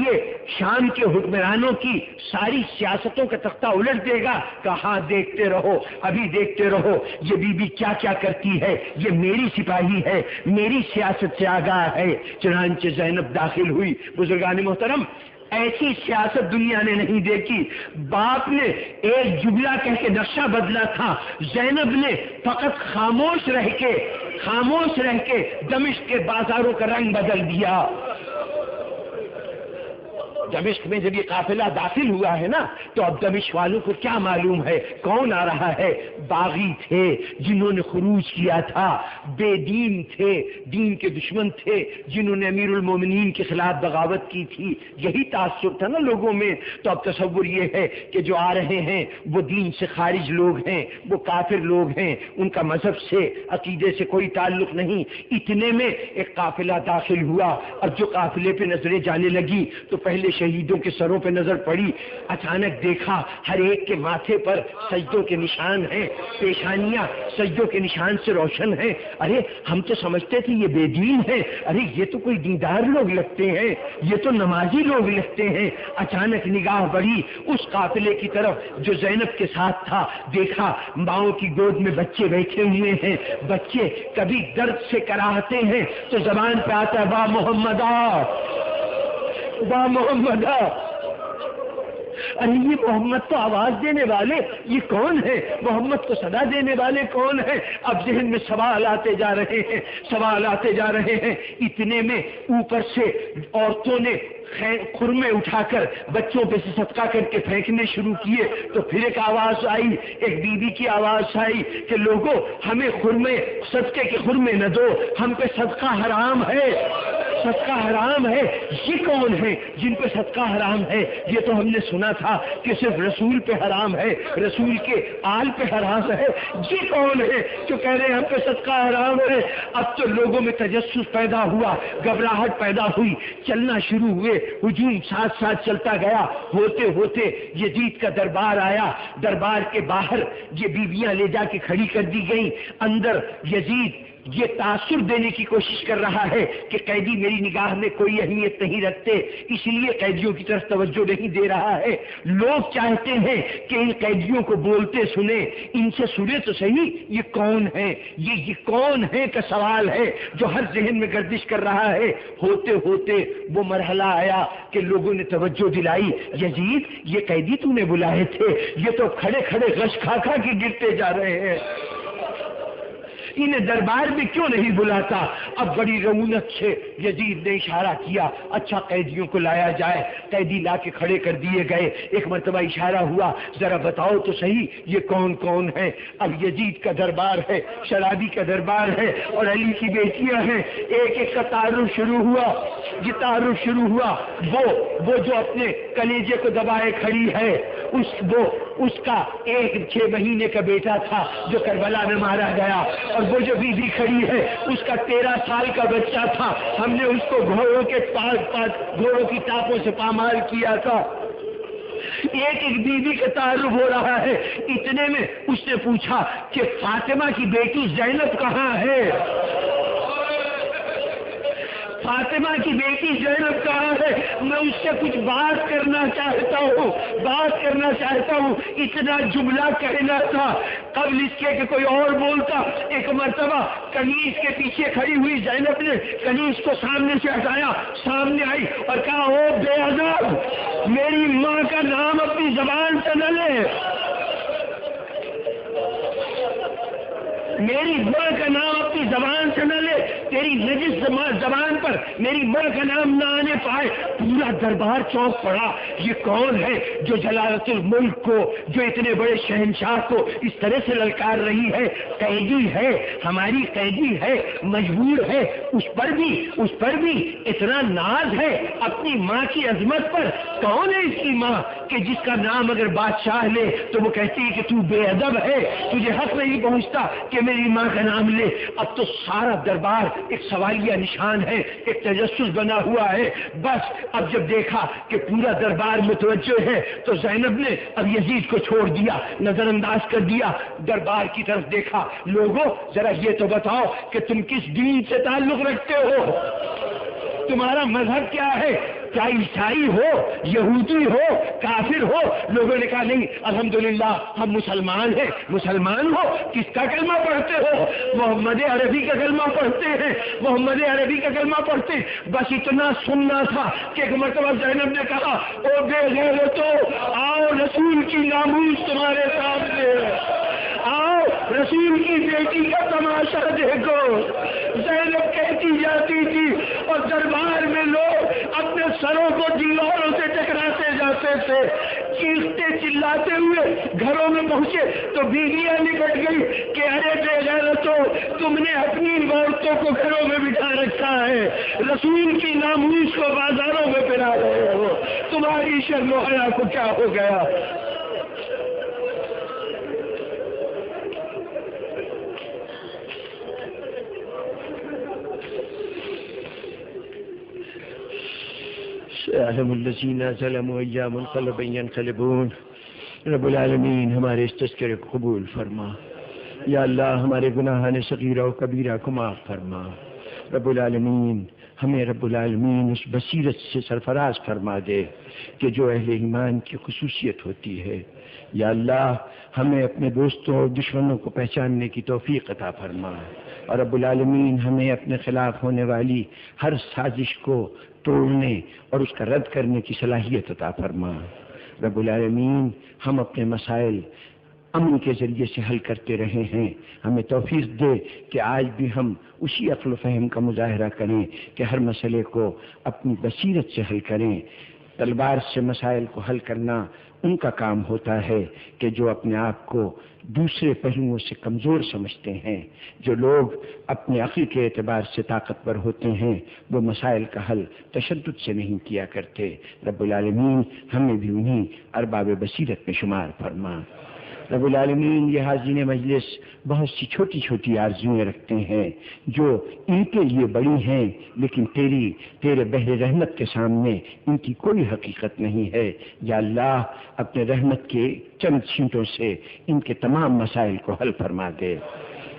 یہ شام کے حکمرانوں کی ساری سیاستوں کا تختہ الٹ دے گا؟ کہاں، دیکھتے رہو، ابھی دیکھتے رہو، یہ بی بی کیا کیا کرتی ہے، یہ میری سپاہی ہے، میری سیاست سے آگاہ ہے۔ چنانچہ زینب داخل ہوئی۔ بزرگان محترم، ایسی سیاست دنیا نے نہیں دیکھی۔ باپ نے ایک جملہ کہہ کے نقشہ بدلا تھا، زینب نے فقط خاموش رہ کے دمشق کے بازاروں کا رنگ بدل دیا۔ دمشق میں جب یہ قافلہ داخل ہوا ہے نا، تو اب دمشق والوں کو کیا معلوم ہے کون آ رہا ہے؟ باغی تھے جنہوں نے خروج کیا تھا، بے دین تھے، دین کے دشمن تھے جنہوں نے امیر المومنین کے خلاف بغاوت کی تھی، یہی تاثر تھا نا لوگوں میں۔ تو اب تصور یہ ہے کہ جو آ رہے ہیں وہ دین سے خارج لوگ ہیں، وہ کافر لوگ ہیں، ان کا مذہب سے، عقیدے سے کوئی تعلق نہیں۔ اتنے میں ایک قافلہ داخل ہوا، اور جو قافلے پہ نظریں جانے لگی تو پہلے شہیدوں کے سروں پہ نظر پڑی، اچانک دیکھا ہر ایک کے ماتھے پر سجدوں کے نشان ہیں، پیشانیاں سجدوں کے نشان سے روشن ہیں۔ ارے ہم تو سمجھتے تھے یہ بے دین ہے، ارے یہ تو کوئی دیندار لوگ لگتے ہیں، یہ تو نمازی لوگ لگتے ہیں۔ اچانک نگاہ بڑھی اس قافلے کی طرف جو زینب کے ساتھ تھا، دیکھا ماؤں کی گود میں بچے بیٹھے ہوئے ہیں، بچے کبھی درد سے کراہتے ہیں تو زبان پہ آتا ہے با محمدہ، با محمدہ۔ ارے یہ محمد تو آواز دینے والے یہ کون ہے؟ محمد کو صدا دینے والے کون ہیں؟ اب ذہن میں سوال آتے جا رہے ہیں۔ اتنے میں اوپر سے عورتوں نے خرمے اٹھا کر بچوں پہ سے صدقہ کر کے پھینکنے شروع کیے، تو پھر ایک آواز آئی، ایک بی بی کی آواز آئی کہ لوگوں ہمیں خرمے، صدقے کے خرمے نہ دو، ہم پہ صدقہ حرام ہے، صدقہ حرام ہے۔ یہ کون ہے جن پہ صدقہ حرام ہے؟ یہ تو ہم نے سنا تھا کہ صرف رسول پہ حرام ہے، رسول کے آل پہ حرام ہے۔ یہ کون ہے جو کہہ رہے ہیں ہم پہ صدقہ حرام ہے؟ اب تو لوگوں میں تجسس پیدا ہوا، گھبراہٹ پیدا ہوئی، چلنا شروع ہوئے، ہجوم ساتھ ساتھ چلتا گیا۔ ہوتے ہوتے یزید کا دربار آیا، دربار کے باہر یہ بیویاں لے جا کے کھڑی کر دی گئیں۔ اندر یزید یہ تاثر دینے کی کوشش کر رہا ہے کہ قیدی میری نگاہ میں کوئی اہمیت نہیں رکھتے، اس لیے قیدیوں کی طرف توجہ نہیں دے رہا ہے۔ لوگ چاہتے ہیں کہ ان قیدیوں کو بولتے سنیں، ان سے سنے تو صحیح یہ کون ہے، یہ کون ہے کا سوال ہے جو ہر ذہن میں گردش کر رہا ہے۔ ہوتے ہوتے وہ مرحلہ آیا کہ لوگوں نے توجہ دلائی، یزید یہ قیدی تو نے بلائے تھے، یہ تو کھڑے کھڑے غش کھا کھا کے گرتے جا رہے ہیں، انہیں دربار میں کیوں نہیں بلاتا؟ اب بڑی رونق سے یزید نے اشارہ کیا، اچھا قیدیوں کو لایا جائے۔ قیدی لا کے کھڑے کر دیے گئے۔ ایک مرتبہ اشارہ ہوا، ذرا بتاؤ تو صحیح یہ کون کون ہے؟ اب یزید کا دربار ہے، شرابی کا دربار ہے، اور علی کی بیٹیاں ہیں۔ ایک ایک کا تعارف شروع ہوا، یہ تعارف شروع ہوا۔ وہ جو اپنے کلیجے کو دبائے کھڑی ہے، اس کا ایک 6 مہینے کا بیٹا تھا جو کربلا میں مارا گیا، اور وہ جو بی بی کھڑی ہے اس کا 13 سال کا بچہ تھا، ہم نے اس کو گھوڑوں کی ٹاپوں سے پامال کیا تھا۔ ایک ایک بیوی کا تعارف ہو رہا ہے۔ اتنے میں اس نے پوچھا کہ فاطمہ کی بیٹی زینب کہاں ہے؟ فاطمہ کی بیٹی زینب کہاں ہے؟ میں اس سے کچھ بات کرنا چاہتا ہوں. اتنا جملہ کہنا تھا قبل اس کے کہ کوئی اور بولتا. ایک مرتبہ کنیز کے پیچھے کھڑی ہوئی زینب نے کنیز کو سامنے سے ہٹایا، سامنے آئی اور کہا او بے ادب، میری ماں کا نام اپنی زبان سے نہ لے، میری ماں کا نام اپنی زبان سے نہ لے، تیری نجس زبان پر میری ماں کا نام نہ آنے پائے. پورا دربار چونک پڑا. یہ کون ہے جو جلالت الملک کو، جو اتنے بڑے شہنشاہ کو اس طرح سے للکار رہی ہے؟ قیدی ہے، ہماری قیدی ہے، مجبور ہے. اس پر بھی اتنا ناز ہے اپنی ماں کی عظمت پر. کون ہے اس کی ماں کہ جس کا نام اگر بادشاہ لے تو وہ کہتی ہے کہ تو بے ادب ہے، تجھے حق نہیں پہنچتا کہ میری ماں کا نام لے. اب تو سارا دربار ایک سوالیہ نشان ہے، ایک تجسس بنا ہوا ہے. بس اب جب دیکھا کہ پورا دربار متوجہ ہے تو زینب نے اب یزید کو چھوڑ دیا، نظر انداز کر دیا. دربار کی طرف دیکھا. لوگوں ذرا یہ تو بتاؤ کہ تم کس دین سے تعلق رکھتے ہو؟ تمہارا مذہب کیا ہے؟ کیا عیسائی ہو، یہودی ہو، کافر ہو؟ لوگوں نے کہا نہیں الحمدللہ ہم مسلمان ہیں. مسلمان ہو؟ کس کا کلمہ پڑھتے ہو؟ محمد عربی کا کلمہ پڑھتے ہیں، محمد عربی کا کلمہ پڑھتے ہیں. بس اتنا سننا تھا کہ ایک مرتبہ زینب نے کہا او بے غیرتو، آؤ رسول کی ناموس تمہارے سامنے، آؤ رسول کی بیٹی کا تماشا دیکھو. زینب کہتی جاتی تھی اور دربار میں لوگ اپنے سروں کو دیواروں سے ٹکراتے جاتے تھے. چیختے چلاتے ہوئے گھروں میں پہنچے تو بیویاں نکٹ گئی کہ ارے بے غیرتو، تم نے اپنی عورتوں کو گھروں میں بٹھا رکھا ہے، رسول کی ناموس کو بازاروں میں پھرا رہے ہو، تمہاری شرم و حیا کو کیا ہو گیا؟ سيعلم الذين ظلموا أيّ منقلب ينقلبون. رب العالمین ہمارے اس تذکرے کو قبول فرما. یا اللہ ہمارے گناہان صغیرہ و کبیرہ کو معاف فرما. رب العالمین ہمیں رب العالمین اس بصیرت سے سرفراز فرما دے کہ جو اہل ایمان کی خصوصیت ہوتی ہے. یا اللہ ہمیں اپنے دوستوں اور دشمنوں کو پہچاننے کی توفیق عطا فرما. اور رب العالمین ہمیں اپنے خلاف ہونے والی ہر سازش کو توڑنے اور اس کا رد کرنے کی صلاحیت عطا فرما. رب العالمین ہم اپنے مسائل امن کے ذریعے سے حل کرتے رہے ہیں. ہمیں توفیق دے کہ آج بھی ہم اسی عقل و فہم کا مظاہرہ کریں کہ ہر مسئلے کو اپنی بصیرت سے حل کریں. تلوار سے مسائل کو حل کرنا ان کا کام ہوتا ہے کہ جو اپنے آپ کو دوسرے پہلوؤں سے کمزور سمجھتے ہیں. جو لوگ اپنے عقل کے اعتبار سے طاقتور ہوتے ہیں وہ مسائل کا حل تشدد سے نہیں کیا کرتے. رب العالمین ہمیں بھی انہیں ارباب بصیرت میں شمار فرما. رب العالمین یہ حاضرین مجلس بہت سی چھوٹی چھوٹی آرزویں رکھتے ہیں جو ان کے لیے بڑی ہیں لیکن تیرے بحر رحمت کے سامنے ان کی کوئی حقیقت نہیں ہے. یا اللہ اپنے رحمت کے چند چھینٹوں سے ان کے تمام مسائل کو حل فرما دے.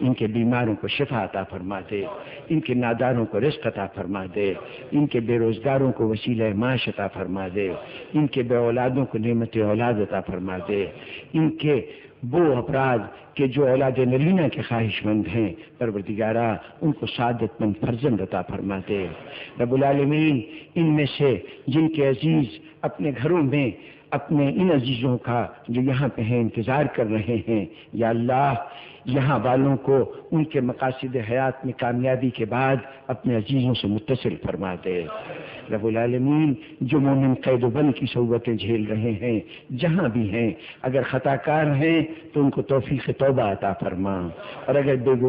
ان کے بیماروں کو شفا عطا فرما دے. ان کے ناداروں کو رزق عطا فرما دے. ان کے بے روزگاروں کو وسیلہ معاش عطا فرما دے. ان کے بے اولادوں کو نعمت اولاد عطا فرما دے. ان کے وہ افراد کہ جو اولاد نرینہ کے خواہش مند ہیں پروردگارا ان کو سعادت مند فرزند عطا فرما دے. رب العالمین ان میں سے جن کے عزیز اپنے گھروں میں اپنے ان عزیزوں کا جو یہاں پہ ہیں انتظار کر رہے ہیں، یا اللہ یہاں والوں کو ان کے مقاصد حیات میں کامیابی کے بعد اپنے عزیزوں سے متصل فرما دے. رب العالمین جو مومن قید و بند کی صعوبتیں جھیل رہے ہیں جہاں بھی ہیں، اگر خطا کار ہیں تو ان کو توفیق توبہ عطا فرما، اور اگر بے